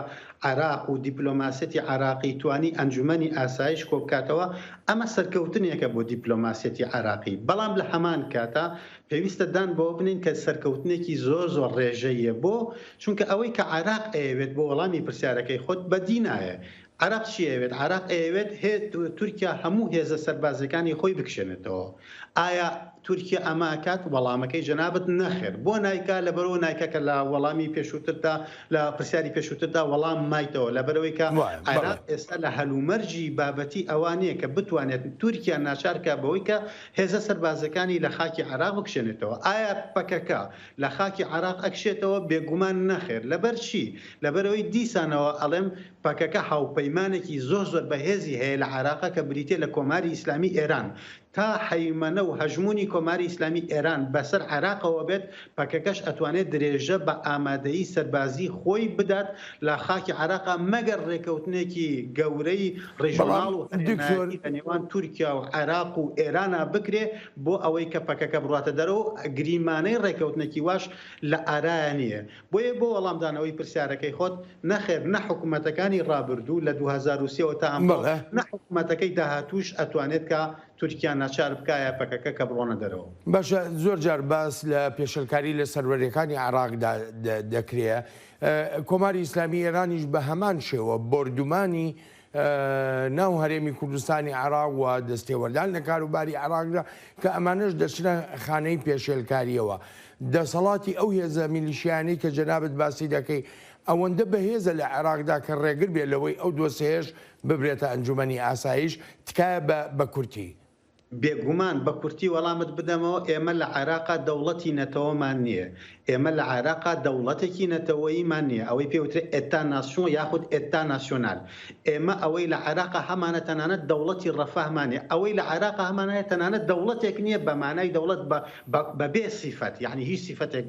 عێراق و دیپلۆماسیەتی عێراقی توانی ئەنجومەنی ئاسایش کۆبکاتەوە ئەمە سەرکەوتنێکە بۆ دیپلۆماسیەتی عێراقی بەڵام لە هەمان کاتە پێویستە دان بۆ بنین کە سەرکەوتنێکی زۆر ڕێژەیە بۆ چونکە ئەوەی کە عێراق ئەوێت بۆ وەڵامی پرسیارەکەی خۆت بەدی نایە. عراق چی ئەوێت؟ عراق ئەوێت تورکیا هەموو هێزە سەربازەکانی خۆی بکشێنێتەوە. ئایا تورکیا ئەماکات؟ وەڵامەکەی جەنابەت نەخێر بۆ نایکا لەبەرەوە نایکە کە لە وەڵامی پێشووتردا لە پرسیاری پێشووتردا وەڵام مایتەوە لەبەرەوەی کە عێراق ئێستا لە هەلومەرجی بابەتی ئەوانەیە کە بتوانێت تورکیا ناچارکە بەوەی کە هێزە سەربازەکانی لە خاکی عێراق بکشێنێتەوە. ئایا پەکەکە لە خاکی عێراق ئەکشێتەوە؟ بێگومان نەخێر. لەبەر چی؟ لەبەرەوەی دیسانەوە ئەڵێم پەکەکە هاوپەیمانێکی زۆر بەهێزی هەیە لە عێراق کە بریتێ لە کۆماری ئیسلامی ئێران تا حیمەنە و هەژمونی کۆماری ئیسلامی ئێران بەسەر عێراقەوە بێت پەکەکەش ئەتوانێت درێژە بە ئامادەیی سەربازی خۆی بدات لە خاکی عێراقا مەگەر ڕێکەوتنێکی گەورەی ڕێژۆناڵ و لە نێوان تورکیا و عێراق و ئێرانە بکرێ بۆ ئەوەی کە پەکەکە بڕاتە دەرەوە گریمانەی ڕێکەوتنێکی واش لە ئارایە نییە. بۆیە بۆ وەڵامدانەوەی پرسیارەکەی خۆت نەخێر نە حکوومەتەکانی ڕابردوو لە 2023 تا ئەمڕۆ نە حکوومەتەکەی داهاتووش ئەتوانێت کە تورکیا ناچار بکایە پەکەکە کە بڕۆنە دەرەوە. باشە زۆر جار باس لە پێشەلکاری لە سەروەریەکانی عێراقدا دەکرێت. کۆماری ئیسلامی ئێرانیش بە هەمان شێوە بردومانی ناو هەرێمی کوردستانی عراق و دەستێوەردان لە کاروباری عراقدا کە ئەمانش دەچنە خانەی پێشێلکاریەوە. دەسەڵاتی ئەو هێزە میلیشیانی کە جەنابەت باسی دەکەی ئەوەندە بەهێزە لە عێراقدا کە ڕێگر بێت لەوەی ئەو دۆسێش ببرێتە ئەنجومەنی ئاسایش تکایە بە کورتی. بێگومان بە کورتی وەڵامت بدەمەوە ئێمە لە عێراقا دەوڵەتی نەتەوەمان نییە. ئێمە لە عێراقا دەوڵەتێکی نەتەوەییمان نییە، ئەوەی پێوترێت ئێتا ناسیۆن یاخود ئێتا ناسیۆنال. ئێمە ئەوەی لە عێراقا هەمانە تەنانەت دەوڵەتی ڕەفاهمانە، ئەوەی لە عێراقا هەمانەیە تەنانەت دەوڵەتێک نییە بە مانای دەوڵەت بەبێ سیفەت، یعنی هیچ سیفەتێک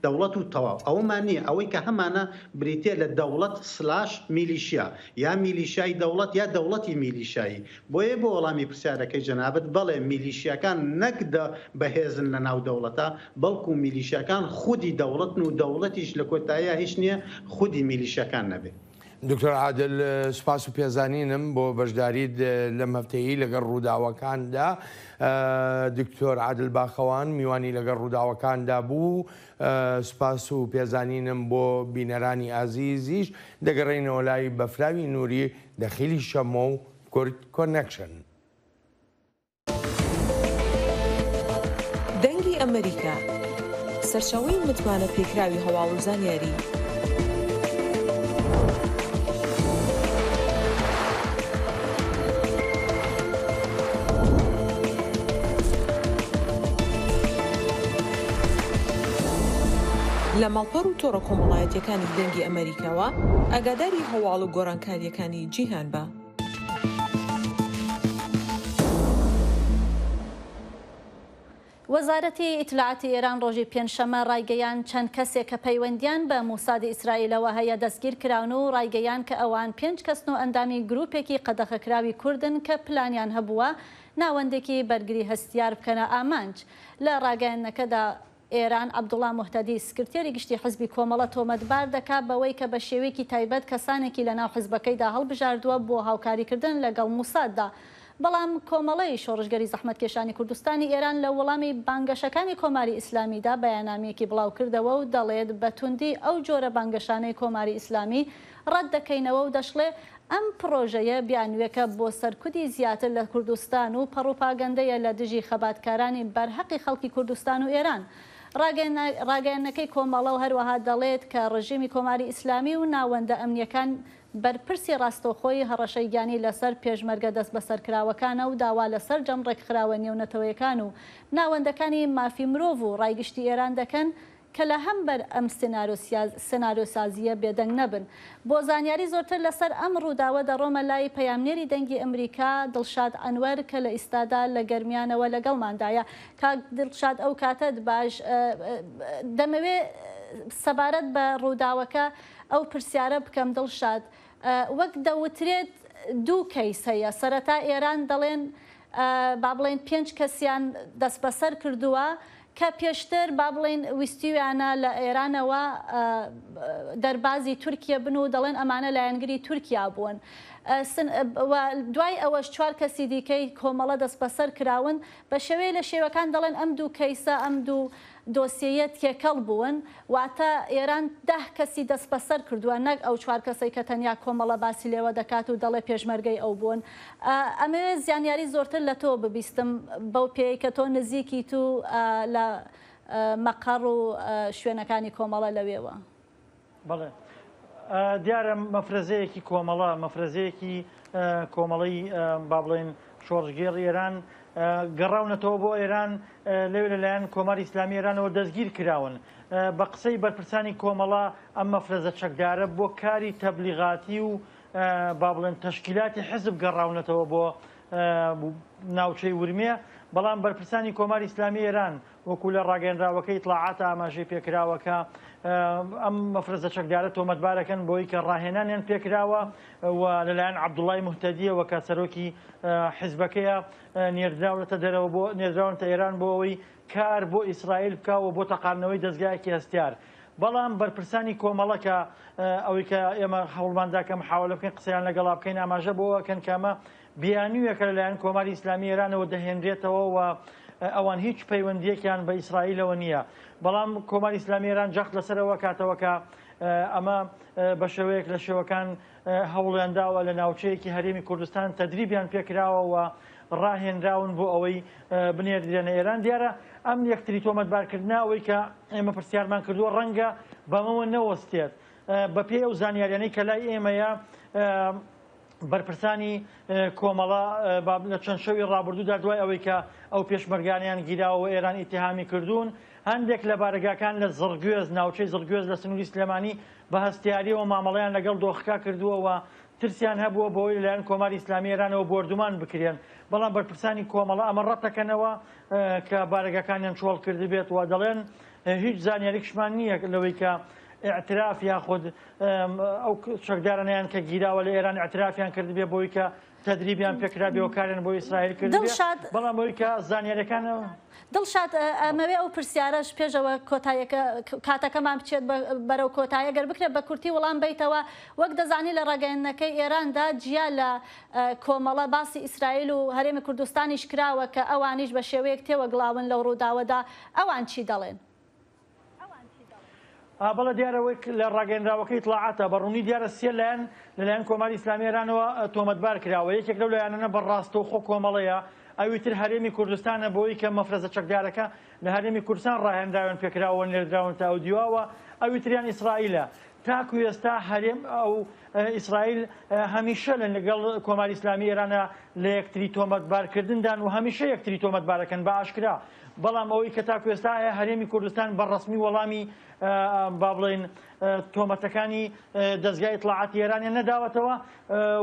دەوڵەت و تەواو ئەومان نییە. ئەوەی کە هەمانە بریتێ لە دەوڵەت سلاش میلیشیا، یا میلیشای دەوڵەت یا دەوڵەتی میلیشایی. بۆیە بۆ وەڵامی پرسیارەکەی جەنابەت بەڵێ میلیشیەکان نەکدە بەهێزن لە ناو دەوڵەتە، بەڵکو میلیشیەکان خودی دەوڵەتن و دەوڵەتیش لە کۆتاییە هیچ نییە خودی میلیشەکان نەبێت. دکتۆر عادل سوپاس و پێزانینم بۆ بەشداریت لەم هەفتەیە لەگەڵ ڕووداوەکاندا. دکتۆر عادل باخەوان میوانی لەگەڵ ڕووداوەکاندا بوو. سوپاس و پێزانینم بۆ بینەرانی ئازیزیش. دەگەڕێینەوە لای بەفراوی نووری دەخیلی شەمە و کورد کۆنەکشن. دەنگی ئەمریکا سەرچاوەی متمانە پێکراوی هەواڵ و زانیاری. لە ماڵپەڕ و تۆڕە کۆمەڵایەتیەکانی دەنگی ئەمریکاوە ئاگاداری هەواڵ و گۆڕانکاریەکانی جیهان بە. وەزارەتی ئیتلاعاتی ئێران ڕۆژی پێنجشەمە ڕایگەیان چەند کەسێک کە پەیوەندیان بە موسادی ئیسرائیلەوە هەیە دەستگیر کراون و ڕایگەیان کە ئەوان 5 کەسن و ئەندامی گروپێکی قەدەخەکراوی کوردن کە پلانیان هەبووە ناوەندێکی بەرگری هەستیار بکەنە ئامانج. لە ڕاگەیانەکەدا ئێران عەبدوڵڵا موحتەدی سکرتێری گشتی حزبی کۆمەڵە تۆمەتبار دەکات بەوەی کە بە شێوەیەکی تایبەت کەسانێکی لە ناو حزبەکەیدا هەڵبژاردووە بۆ هاوکاریکردن لەگەڵ موساددا. بەڵام کۆمەڵەی شۆڕژگەری زەحمەتکێشانی کوردستانی ئێران لە وەڵامی بانگەشەکانی کۆماری ئیسلامیدا بەیاننامەیەکی بڵاو کردەوە و دەڵێت بەتوندی ئەو جۆرە بانگەشانەی کۆماری ئیسلامی ڕەت دەکەینەوە و دەشڵێ ئەم پرۆژەیە بیانوێکە بۆ سەرکوتی زیاتر لە کوردستان و پەڕوپاگەندەیە لە دژی خەباتکارانی بەرهەقی خەڵکی کوردستان و ئێران. ڕاگەیانەکەی کۆمەڵە و هەروەها دەڵێت کە ڕژیمی کۆماری ئیسلامی و ناوەندە ئەمنیەکان بەرپرسی ڕاستەوخۆی هەڕەشەیگانی لەسەر پێشمەرگە دەست بەسەرکراوەکانە و داوا لەسەر جەمڕێکخراوە نێونەتەوەیەکان و ناوەندەکانی مافی مرۆڤ و ڕایگشتی ئێران دەکەن کە لە هەمبەر ئەم سناریۆسازیە بێدەنگ نەبن. بۆ زانیاری زۆرتر لەسەر ئەم ڕووداوە دەڕۆمە لای پەیامنێری دەنگی ئەمریکا دڵشاد ئەنوەر کە لە ئیستادا لە گەرمیانەوە لەگەڵماندایە. کاک دڵشاد ئەو کاتت باش دەمەوێت سەبارەت بە ڕووداوەکە ئەو پرسیارە بکەم. دڵشاد وەک دەوترێت دوو کەیس هەیە، سەرەتا ئێران دەڵێن با بڵێن 5 کەسیان دەست بەسەر کردووە کە پێشتر با بڵێن ویستیویانە لە ئێرانەوە دەربازی تورکیا بن و دەڵێن ئەمانە لایەنگری تورکیا بوون. دوای ئەوەش 4 کەسی دیکەی کۆمەڵە دەست بەسەر کراون بە شێوەیە لە شێوەکان دەڵێن ئەم دوو کەیسە ئەم دوو دۆسیەیە تێکەڵ بوون واتە ئێران 10 کەسی دەست بەسەر کردووە نەک ئەو 4 کەسەی کە تەنیا کۆمەڵە باسی لێوە دەکات و دەڵێ پێشمەرگەی ئەو بوون. ئەمەوێت زیانیاری زۆرتر لە تۆ ببیستم بەو پێی کە تۆ نزیکی تو لە مەقەڕ و شوێنەکانی کۆمەڵە لەوێوە. بەڵێ دیارە مەفرەزەیەکی کۆمەڵە مەفرەزەیەکی کۆمەڵی با بڵێن شۆڕژگێڕ ئێران گەڕاونەتەوە بۆ ئێران لەوێ لەلایەن کۆماری ئیسلامی ئێرانەوە دەستگیر کراون. بە قسەی بەرپرسانی کۆمەڵە ئەم مەفرەزە چەکدارە بۆ کاری تەبلیغاتی و با بڵێن تەشکیلاتی حزب گەڕاونەتەوە بۆ ناوچەی ورمێ. بەڵام بەرپرسانی کۆماری ئیسلامی ئێران وەکو لە ڕاگەیەنراوەکەی ئیطلاعاتە ئاماژەی پێکراوەکە ئەم مەفرەزە چەکدارە تۆمەتبارەکەن بۆی کە ڕاهێنانیان پێکراوە و لەلایەن عەبدوڵڵای موحتەدیەوە کە سەرۆکی حیزبەکەیە نێردراونەتە دەرەوە بۆ نێردراونەتە ئێران بۆ ئەوەی کار بۆ ئیسرائیل بکاوە بۆ تەقانەوەی دەستگایەکی هەستیار. بەڵام بەرپرسانی کۆمەڵە کە ئەوەی کە ئێمە هەوڵماندا کە محاولە بکەین قسەیان لەگەڵا بکەین ئاماژە بۆەکەن کامە بیانوویەکە لەلایەن کۆماری ئیسلامی ئێرانەوە دەهێنرێتەوە و ئەوان هیچ پەیوەندیەکیان بە ئیسرائیلەوە نییە. بەڵام کۆماری ئیسلامی ئێران جەخت لەسەرەوە کاتەوە کە ئەمە بە شێوەیەک لە شێوەکان هەوڵیانداوە لە ناوچەیەکی هەرێمی کوردستان تەدریبیان پێکراوەوە ڕاهێنراون بۆ ئەوەی بنێردرێنە ئێران. دیارە ئەم یەکتری تۆمەتبارکردنەوەی کە ئێمە پرسیارمان کردووە ڕەنگە بەمەوە نەوەستێت بە پێی ئەو زانیاریانەی کە لای ئێمەیە بەرپرسانی کۆمەڵە لە چەند شەوی ڕابردوودا دوای ئەوەی کە ئەو پێشمەرگانیان گیراوە ئێران ئیتیهامی کردوون هەندێک لە بارگاکان لە زڕگوێز ناوچەی زڕگوێز لە سنووری سلێمانی بە هەستیاریەوە مامەڵەیان لەگەڵ دۆخەکە کردووەوە ترسیان هەبووە بۆی لەلایەن کۆماری ئیسلامی ئێرانەوە بردومان بکرێن بەڵام بەرپرسانی کۆمەڵە ئەمە ڕەتەکەنەوە کە بارگەکانیان چۆڵ کرد بێت و دەڵێن هیچ زانیاریکشمان نییە لەوەی کە اعتراف یاخود ئەو شەکدارانیان کە گیراوە لە ئێران اعترافیان کرد بێ بۆی کە تەدریبیان پێکرا بێوەکارێن بۆ ئیسرائیل کرد بەڵام بۆی کە زانیاریەکانەوە دڵشاد ئەمەوێ ئەو پرسیارەش پێشەوە کۆتاییەکە کاتەکەمان بچێت بەرەو کۆتایە گەر بکرێت بە کورتی وەڵام بیتەوە وەک دەزانی لە ڕاگەیەندنەکەی ئێراندا جیا لە کۆمەڵە باسی ئیسرائیل و هەرێمی کوردستانیش کراوە کە ئەوانیش بە شێوەیەک تێوەگڵاون لەو ڕووداوەدا ئەوان چی دەڵێن؟ بەڵە دیارەوەی لە ڕاگەیەنراوەکەی تڵاعاتە بەڕوونی دیارە سێ لایەن لەلایەن کۆماری ئیسلامی ئێرانەوە تۆمەتبار کراوە یەکێک لەو لایەنانە بەڕاستەوخۆ کۆمەڵەیە ئەوی تر هەرێمی کوردستانە بۆی کە مەفرەزە چەکدارەکە لە هەرێمی کوردستان ڕاهێنراون پێکراوە نێردراون تا ئەو دیواوە ئەوی تریان ئیسرائیلە تاکو ئێستا هەرێم ئەو ئیسرائیل هەمیشە لە لەگەڵ کۆماری ئیسلامی ئێرانە لە یەکتری تۆمەتبارکردندان و هەمیشە یەکتری تۆمەتبارەکەن بە ئاشکرا بەڵام ئەوەی کە تاکو ئێستا هەرێمی کوردستان بەڕەسمی وەڵامی با بڵێن تۆمەتەکانی دەستگای ئیطلاعاتی ئێرانیان نەداوەتەوە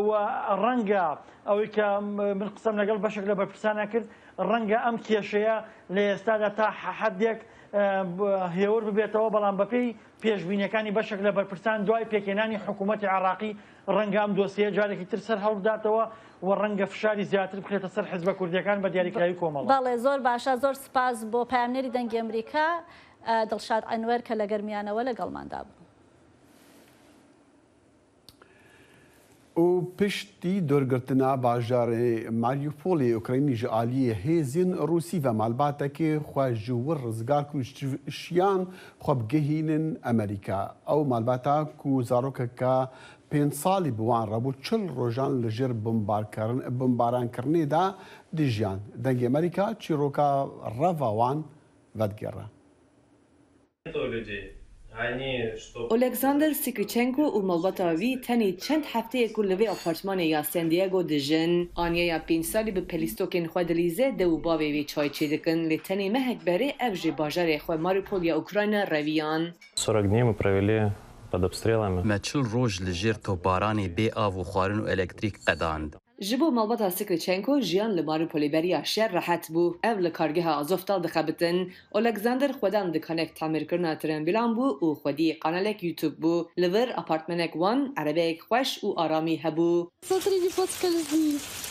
و ڕەنگە ئەوەی کە من قسەم لەگەڵ بەشێک لە بەرپرسانە کرد ڕەنگە ئەم کێشەیە لە ئێستادا تا حەدێک هێور ببێتەوە بەڵام بەپێی پێشبینیەکانی بەشێک لە بەرپرسان دوای پێکێنانی حکوومەتی عێراقی ڕەنگە ئەم دۆسیە جارێکی تر سەر هەڵبداتەوە و ڕەنگە فشاری زیاتر بخێتە سەر حیزبە کوردیەکان بە دیاریکراوی کۆمەڵە. بەڵێ زۆر باشە زۆر سپاس بۆ پایامنێری دەنگی ئەمریکا دڵشاد ئەنوەر کە لە گەرمیانەوە لەگەڵماندا بوو. و پشتی دۆرگرتنا باژارê Mariupolê Ukraynî ji aliyê hêzên Rûsî ve malbateke xwe ji wir rizgar ku şiyan xwe bigihînin Amerîka. Ew malbata ku zarokeka 5 salî bi wan rebû 40 rojan li jêr bimbarankirinê de dijiyan. Dengê Amerîka çîroka reva wan vedgere. Olexander Sikirchenko û malbata wî tenê çend hefteyek ku li vê apartmanê ya San Diego dijin, aniyeya 5 salî bi pelîstokên xwe dilîze de û bavê wê çay çê dikin, lê tenê mehek berê ev jê bajarê xwe Mariupol ya Ukrayna reviyan. 40 dnê mi prevelê pod obstrêlami. Me 40 roj li jêr topbaranê bê av û xwarin û elektrîk qedand. Ji bo malbata Sikirchenko jiyan li Mariupolê beriya şer rehet bû. Ev li kargeha Azovstal dixebitin. Olexander xwedan dikanek temirkirina Tirampîlan bû û xwediyê kanalek YouTube bû. Li vir apartmanek wan erebeyek xweş û aramî hebû.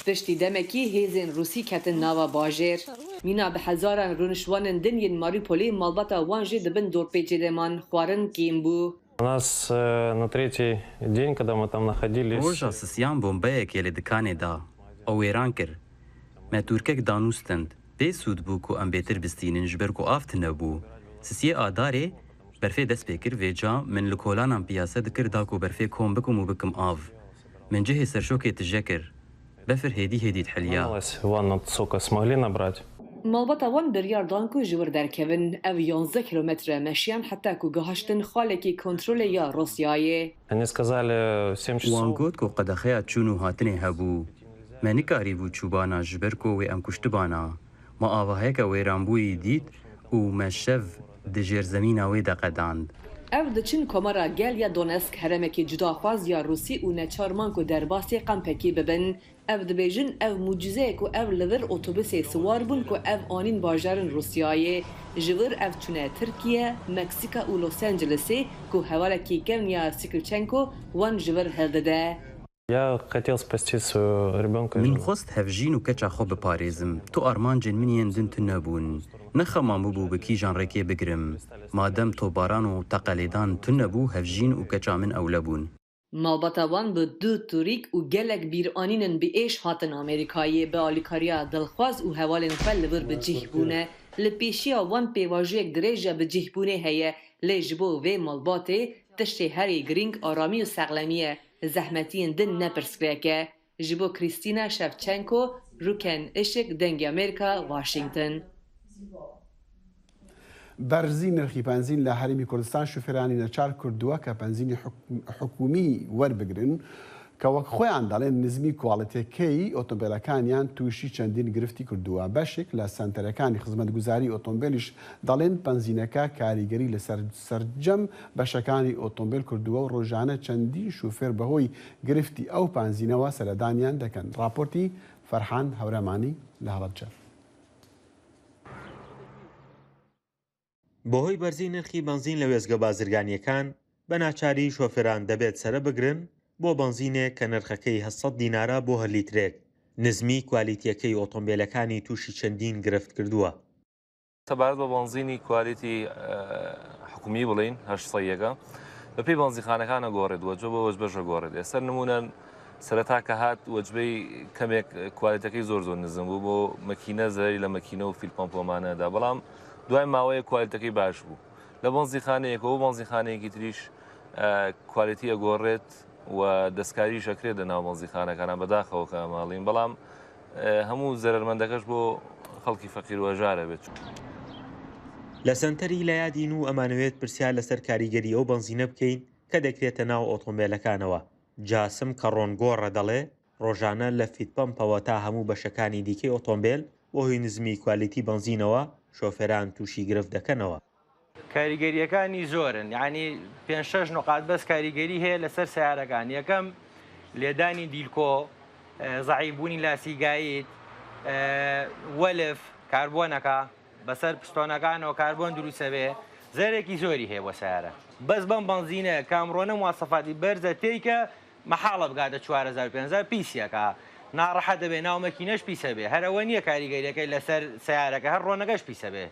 Piştî demekî hêzên Rûsî ketin nava bajêr. Mîna bi hezaran rûnişwanên din yên Mariupolê malbata wan jê dibin dorpêçê de man xwarin kêm bû. У нас на третий день, когда мы там находились... Roja sisiyan bombeyekê li dikanê da. Ew wêran kir. Me Türkek danûstend. Pê sûd bû ku em bêtir bistînin ji ber ku av tunebû. Sisiyê adarê berfê dest pê kir vêca min li kolanan piyase dikir da ku berfê kom bikim û bikim av. Min cihê serşokê tije kir. Befir hêdî hêdî dihiliya. Wan soka smagli nabrat. Malbata wan biryar dan ku ji wir derkevin ev 11 kilometre meşiyan heta ku gihaştin xalekî kontrolê ya Rusyayê. Они сказали 7 часов. Wan got ku qedexeya çûn û hatinê hebû. Me nikarîbû çûbana ji ber ku wê em kuştibana. Me avaheka wêranbûyî dît û me şev di jêr zemîna wê de qedand. Ev diçin komara gel ya Donetsk heremekî cudaxwaz ya Rûsî û neçarman ku derbasê Qampekî bibin. Ev dibêjin ev mucizeyek ku ev li vir otobüsê siwar bûn ku ev anîn bajarên Rusyayê. Ji vir ev çûne Tirkiye, Meksika û Los Angelesê ku hevalekî kevn ya Sikirchenko wan ji vir hildide. Я хотел спасти своего ребенка. Min xwest hevjîn û keça xwe biparêzim. Tu armancên min yên din tu nebûn. Nexemam bibû bi kîjan rekê bigirim. Madem tobaran û teqelêdan tu nebû hevjîn û keça min ew lebûn. Malbata wan bi du Turîk û gelek bîranînin bi êş hatin Amerîkayê bi alîkariya dilxwaz û hevalên xwe li vir bicih bûne. Li pêşiya wan pêvajiyek dirêj ya bicihbûnê heye lê ji bo vê malbatê تشتê herî girîng aramî û sexlemiyê zehmetiyên din nepirskirêke ji bo Krîstîna Şevçenko rûkên Işık dengê Amerîka Washington. بەرزی نرخی پەنزین لە هەرێمی کوردستان شوفێرانی نەچار کردووە کە پەنزینی حکومی وەربگرن کە وەک خۆیان دەڵێن نزمی کواڵەتەکەی ئۆتۆمبیلەکانیان تووشی چەندین گرفتی کردووە. بەشێک لە سەنتەرەکانی خزمەتگوزاری ئۆتۆمبیلیش دەڵێن پەنزینەکە کاریگەری لە سەرجەم بەشەکانی ئۆتۆمبیل کردووە و ڕۆژانە چەندین شوفێر بەهۆی گرفتی ئەو پانزینەوە سەردانیان دەکەن. راپۆرتی فەرحان هەورەمانی لە هەڵەبجە. بەهۆی بەرزی نرخی بنزین لە وێزگە بازرگانیەکان بە ناچاری شۆفێران دەبێت سرە بگرن بۆ بنزینێک کە نرخەکەی 800 دینارە بۆ هەر لیترێک. نزمی کوالیتیەکەی ئۆتۆمبیلەکانی تووشی چەندین گرفت کردووە. سەبارەت بە بنزینی کوالیتی حکومی بڵین 800ەکە بە پێی بنزینخانەکانە گۆڕێتوە جۆ بە وەجبەژە گۆڕێت. ئێستا نمونەن سەرەتا کە هات وەجبەی کەمێک کوالیتەکەی زۆر نزم بوو بۆ مەکینە زەری لە مەکینە و فیلپۆمپۆمانەدا، بەڵام دوای ماوەیە کوالیتەکەی باش بوو. لە بنزینخانەیەکەوە بۆ بنزینخانەیەکی تریش کوالیتیە گۆڕێت و دەستکاری شەکرێت لە ناو بنزینخانەکانە بەداخەوە کە ماڵین، بەڵام هەموو زەرمەندەکەش بۆ خەڵکی فەقیر و ئەژارە بێت. لە سنتەری لە یادین و ئەمانەوێت پرسیار لەسەر کاریگەری ئەو بنزینە بکەین کە دەکرێتە ناو ئۆتۆمبیلەکانەوە. جاسم کە ڕۆنگۆڕە دەڵێ ڕۆژانە لە فیتپەمپەوە تا هەموو بەشەکانی دیکەی ئۆتۆمبیل بۆ هۆی نزمی کوالیتی بنزینەوە شۆفێران تووشی گرفت دەکەنەوە. کاریگەریەکانی زۆرن، یعنی 5-6 نقاط بەس کاریگەری هەیە لەسەر سیارەکان. یەکەم لێدانی دیلکۆ، زەعیبوونی لاسیگایت، وەلف کاربۆنەکە بەسەر پستۆنەکانەوە کاربۆن دروستە بێ، زەرێکی زۆری هەیە بۆ سیارە. بەس بەم بنزینە کامڕۆنە مواسەفاتی بەرزە تێیکە مەحاڵە بگاتە 4500 پیسیەکە، ناڕەحەت دەبێ ناو مەکینەش پیسە بێ، هەرەوە نییە کاریگەریەکەی لەسەر سیارەکە هەر ڕۆنەکەش پیسە بێ.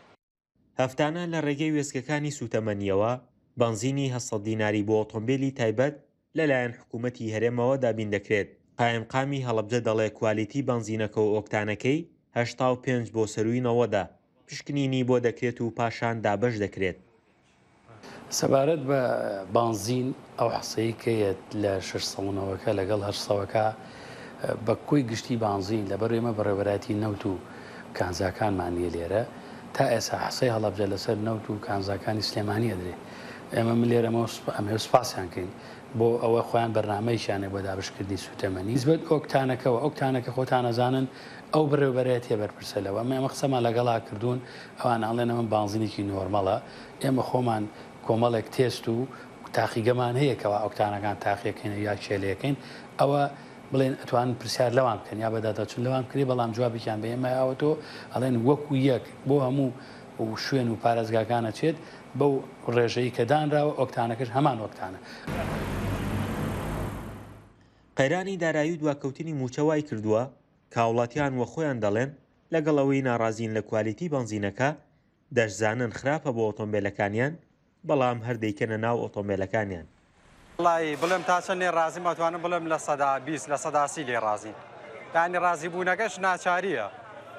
هەفتانە لە ڕێگەی وێستگەکانی سوتەمەنیەوە بنزینی 800 دیناری بۆ ئۆتۆمبیلی تایبەت لەلایەن حکوومەتی هەرێمەوە دابین دەکرێت. قایمقامی هەڵەبجە دەڵێ کوالیتی بنزینەکە و ئۆکتانەکەی 85 بۆ سەروی 90 پشکنینی بۆ دەکرێت و پاشان دابەش دەکرێت. سەبارەت بە بنزین ئەو حسەیە کەیت لە 600ەوەکە لەگەڵ 800ەکە بە کۆی گشتی بنزین لەبەر ئێمە بەڕێوەبەتی نەوت و کانزاکانمانیە لێرە تا ئێستا حسەی هەڵەبجە لەسەر نەوت و کانزاکانی سلێمانیە درێ. ئێمە من لێرە ئەمە سپاسیان کەین بۆ ئەوە خۆیان بەرنامەیشانێ بۆ دابشکردنی سوتەمەنی. نسبەت ئۆکتانەکەەوە ئۆکتانەکە خۆتان نەزانن ئەو بڕێوەبەرەتیە بەرپرسە لەوە. ئەمە قسەمان لەگەڵا کردوون ئەوان ئاڵێنە من بنزینێکی نۆرمەڵە، ئێمە خۆمان کۆمەڵێک تێست و تاقیگەمان هەیەکەوە ئۆکتانەکان تاقیەکەین یا کێلەکەین ئەوە بڵێن ئەتوانن پرسیار لەوان بکەن یا بەدادا چون لەوان کردی، بەڵام جوابێکیان بە ئێمە ئەوەتەوە ئەڵێن وەکو یەک بۆ هەموو شوێن و پارێزگاکانە چێت بەو ڕێژەی کە دانراوە ئۆکتانەکەش هەمان وەکتانە. قەیرانی دارایی و دواکەوتنی موچەوای کردووە کە وڵاتیان وە خۆیان دەڵێن لەگەڵەوەی ناڕازین لە کوالیتی بنزینەکە دەشزانن خراپە بۆ ئۆتۆمبیلەکانیان، بەڵام هەردەیکەنە ناو ئۆتۆمبیلەکانیان. وڵی بڵێم تا چەندێ ڕازی مەتوانم بڵێم لە 120 لە 130 لێ ڕازی، یانی ڕازی بوونەکەش ناچاریە،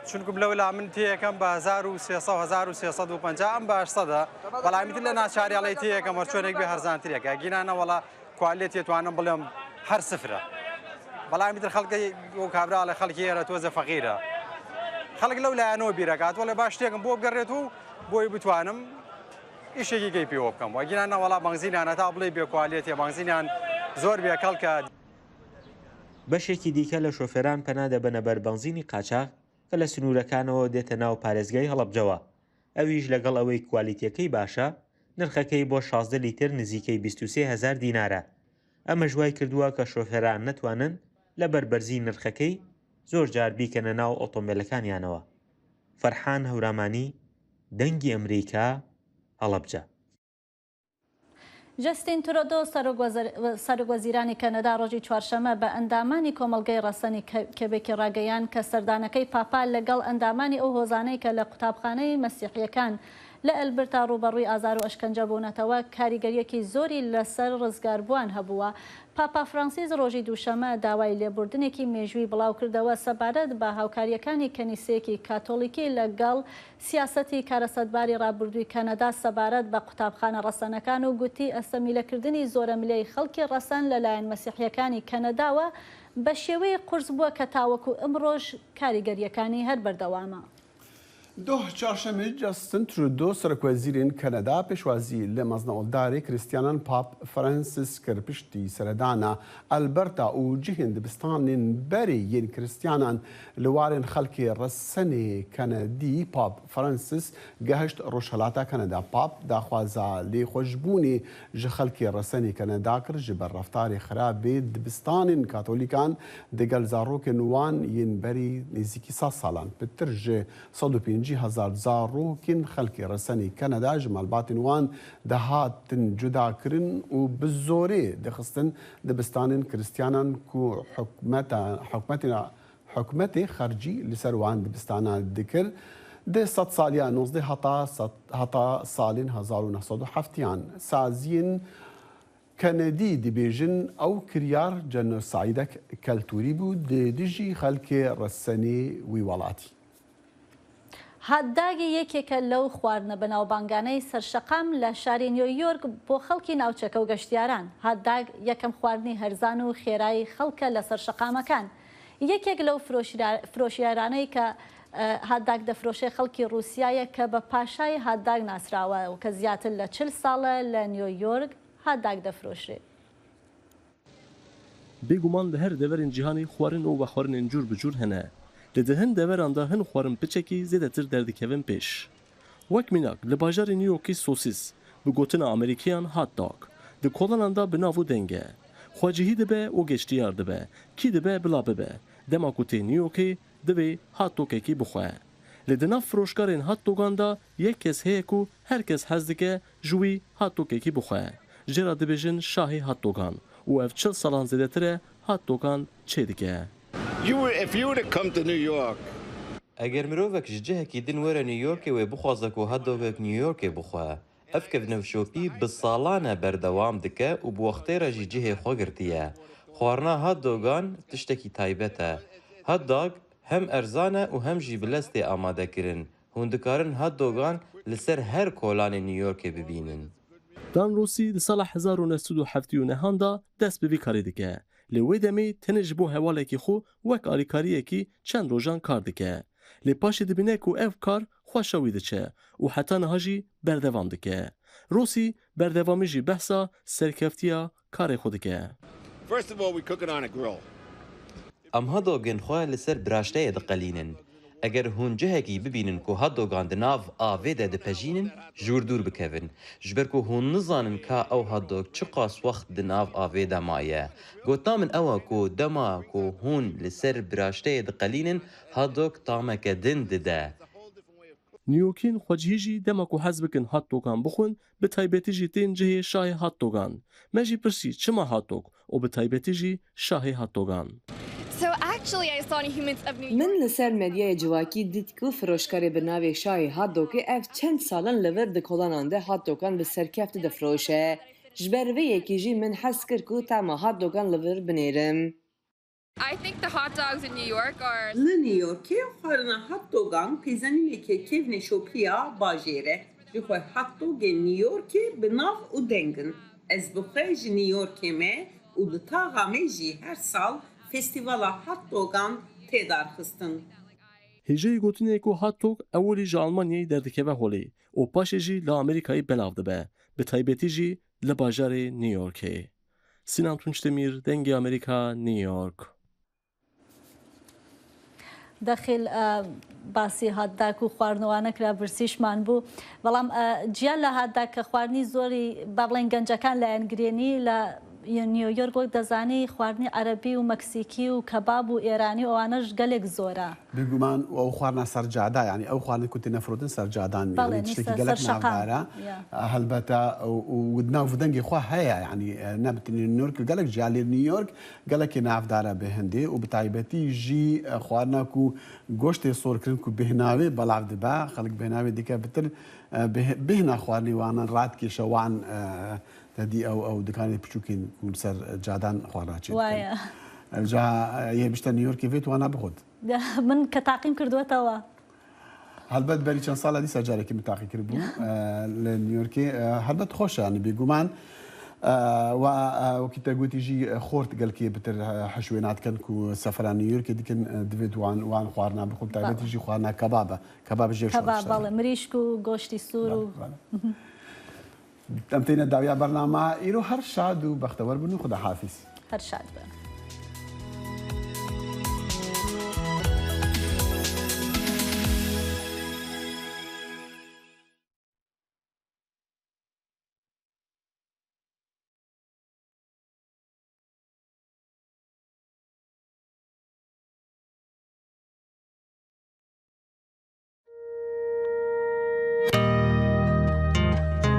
چونکم لەولا من تێیەکەم بە 1350 ئەم بە 800 بەڵامیتر لە ناچاریاڵی تێیەکەم وەرچۆنێک بێ هەرزانترێکە گینانە وڵا کوالێت توانم بڵێم هەر سفرە، بەڵامیتر خەڵکی و کابرا لە خەڵکی ئێرە تۆزە فەقیرە، خەڵک لەو لایەنەوە بیرەکات وەڵێ باش شتێکم بۆ بگەڕێت و بۆی بتوانم ئیشێکی گەی پێوە بکەم وەگینانە وڵا بنزینیانە تا بڵێ بێکوالیتێ بنزینیان زۆر بێکەڵکە. بەشێکی دیکە لە شۆفێران پەنادە بەنەبەر بنزینی قاچاق کە لە سنوورەکانەوە دێتە ناو پارێزگای هەڵەبجەوە، ئەویش لەگەڵ ئەوەی کوالیتیەکەی باشە نرخەکەی بۆ 16 لیتر نزیکەی 23,000 دینارە. ئەمە ژوای کردووە کە شۆفێران نەتوانن لە بەربەرزی نرخەکەی زۆر جار بیکەنە ناو ئۆتۆمبیلەکانیانەوە. فەرحان هەورامانی، دەنگی ئەمریکا، هەڵەبجە. جستین ترۆدۆ سەرۆکوەزیرانی کەنەدا ڕۆژی چوارشەمە بە ئەندامانی کۆمەلگەی ڕەسەنی کێبێکی ڕاگەیان کە سەردانەکەی پاپا لەگەڵ ئەندامانی ئەو هۆزانەی کە لە قوتابخانەی مەسیحیەکان لە ئەلبرتا ڕوبەڕووی ئازار و ئەشکەنجەبوونەتەوە کاریگەریەکی زۆری لەسەر ڕزگاربووان هەبووە. پاپا فرانسیس ڕۆژی دووشەمە داوای لێبوردنێکی مێژووی بڵاو کردەوە سەبارەت بە هاوکاریەکانی کەنیسەیەکی کاتۆلیکی لەگەڵ سیاسەتی کارەسەدباری ڕابردووی کەنەدا سەبارەت بە قوتابخانە ڕەسەنەکان و گوتی ئەستەمیلەکردنی زۆرە ملەی خەڵکی ڕەسەن لەلایەن مەسیحیەکانی کەنەداوە بە شێوەیە قورس بووە کە تاوەکو ئەمڕۆژ کاریگەریەکانی هەر بەردەوامە. دوه چهارشنبه جاستن ترودو سەرۆکوەزیرên Kanada pêşwazî li meznavdarê Kristyanan Pap Francis kir piştî seredana Alberta û cihên dibistanên berê yên Kristyanan li warên xelkê Resenê Kanadî Pap Francis gehişt Rojhilata Kanada. Pap daxwaza lêxweşbûnê ji xelkê Resenê Kanada kir ji ber reftarê xirabê dibistanên Katolîkan digel zarokên wan yên berî nêzîkî 100 salan pitir ji 150,000 zarokên xelkê Resenê Kanada ji malbatên wan dihatin cudakirin û bi zorê dixistin dibistanên Kristyanan ku hikûmetê xercî li ser wan dibistanan dikir. Di 100 saliya 19 heta salên 1970yan saziyên Kanadî dibêjin ew kiryar genosaydek keltûrî bû di dijî xelkê Resenê wî welatî. هەتداگی یەکێکە لەو خواردنە بەناوبانگانەی سەرشەقام لە شاری نیویۆرک بۆ خەڵکی ناوچەکە و گەشتیاران. هەتداگ یەکەم خواردنی هەرزان و خێرایی خەڵکە لە سەرشەقامەکان. یەکێک لەو فرۆشیارانەی کە هەتداگ دەفرۆشێ خەڵکی رووسایە کە بە پاشای هەتداگ ناسراوە و کە زیاتر لە 40 ساڵە لە نیویۆرک هەتداگ دەفرۆشێ. بێگومان لە هەر دەڤەرین جیهانی خواردن و بەخواردنên جور بجور هەنە. Li di hin deveran da hin xwarin piçekî zêdetir derdikevin pêş. Wek mînak li bajarê New Yorkê sosis bi gotina Amerîkiyan hot dog. Di kolanan da bi nav û deng e. Xwecihî dibe û geştiyar dibe. Kî dibe bila bibe. Dema ku tê New Yorkê divê hot dogekî bixwe. Li di nav firoşkarên hot dogan da yek kes heye ku herkes hez dike ji wî hot dogekî bixwe. Jêra dibêjin şahê hot dogan û ev 40 salan zêdetir e hot dogan çê dike. If you were to come to New York, Eger mirovek ji cihekî din were New Yorkê wê bixwaze ku hotdogek New Yorkê bixwe, ev kevnevşopî bi salan e berdewam dike û bi wextê re jî cihê xwe girtiye. Xwarina hotdogan tiştekî taybet e. Hotdog hem erzan e û hem jî bi lestê amadekirin. Hûn dikarin hotdogan li ser her kolanê New Yorkê bibînin. Dan Rûsî di sala 1979 da dest bi vî karê dike. Li wê demê tenê ji bo hewalekî xwe wek alîkariyekî çend rojan kar dike. Lê paşê dibîne ku ev kar xweşa wî diçe û heta niha jî berdevam dike. Rûsî berdevamî jî behsa serkeftiya karê xwe dike. first of all, we cook it on a grill. Em hotdogên xwe li ser biraşteyê diqelînin. Eger hûn cihekî bibînin ku hotdogan di nav avê de dipejînin, ji wir dûr bikevin. Ji ber ku hûn nizanin ka ew hotdog çi qas wext di nav avê de maye. Gota min ew e ku dema ku hûn li ser biraşteyê diqelînin, hotdog tameke din dide. New Yorkên xwecihî jî dema ku hez bikin hotdogan bixwin, bi taybetî jî tên cihê şahê hotdogan. Me jî pirsî çima hotdog û bi taybetî jî şahê hotdogan. Min li ser medyaya civakî dît ku firoşkarê bi navê şahê hotdogê ev çend salan li vir di kolanan de hotdogan bi serkefte difroşe. Ji ber vê yekî jî min hez kir ku tema hotdogan li vir binêrim. Li New Yorkê xwarina hotdogan pêzenînekê kevnê şopiya bajêr e. Ji xwe hotdogên New Yorkê bi nav û dengin. Ez bi xwe ji New Yorkê me û li taxa me jî her sal festîvala hotdogan tê darxistin. Hêjeyê gotinê ku hotdog ewelî ji Almanyayê derdikeve holê û paşê jî li Amerîkayê belav dibe. Bi taybetî jî li bajarê New Yorkê. Sinan Tunçdemîr, Dengê Amerîka, New York. دەخیل باسی هاتداک و خواردنەوانەکرا برسیشمان بوو بەڵام جیان لە هاتداک کە خواردنی زۆری بەڵێن گەنجەکان لایەنگرێنی لە نیویۆرک وەک دەزانی خواردنی عەرەبی و مەکسیکی و کەباب و ئێرانی ئەوانەش گەلێک زۆرە بگومان ئەو خواردنە سەرجادا ینی ئەو خواردنی کوتی نەفرۆتن سەرجادان شتێکی گەلک ناودارە هەلبەتە ودناو دەنگی خوا هەیە ینی نەبتنی نیویۆرک گەلک جیالی نیویۆرک گەلێکی نافدارە بە هەندێ و بەتایبەتی ژی خواردنەک و گۆشتێ سۆرکردن و بهناوێ بەڵاو دەبا خەڵک بهناوێ دیکە بتر بهنا خواردنی وانە ڕاتکێشەوان دەدی ئەو دکانی بچووکین سەر جادان خواراچێت جا یە بیشتە نیویۆرکی بێت وانە بخۆت من کە تاقیم کردوێتەوە هەلبەت بەری چەند ساڵە دیسە جارێکی من تاقی کرد بوو لە نیویۆرکی هەلبەت خۆشە بێگومان وەکی تەگوتیژی خۆرت گەلکی بتر حشوێناتکەن و سەفران نیویۆرکی دیکن دەبێت وان خواردنا بخۆم تایبەتیژی خواردنا کەبابە کەباب ژێر بەڵێ مریشک و گۆشتی سوور و ئەم تێنە داویا بەرنامە ئیرۆ هەر شاد و بەختەوەر بوون و خوداحافیز هەر شاد بن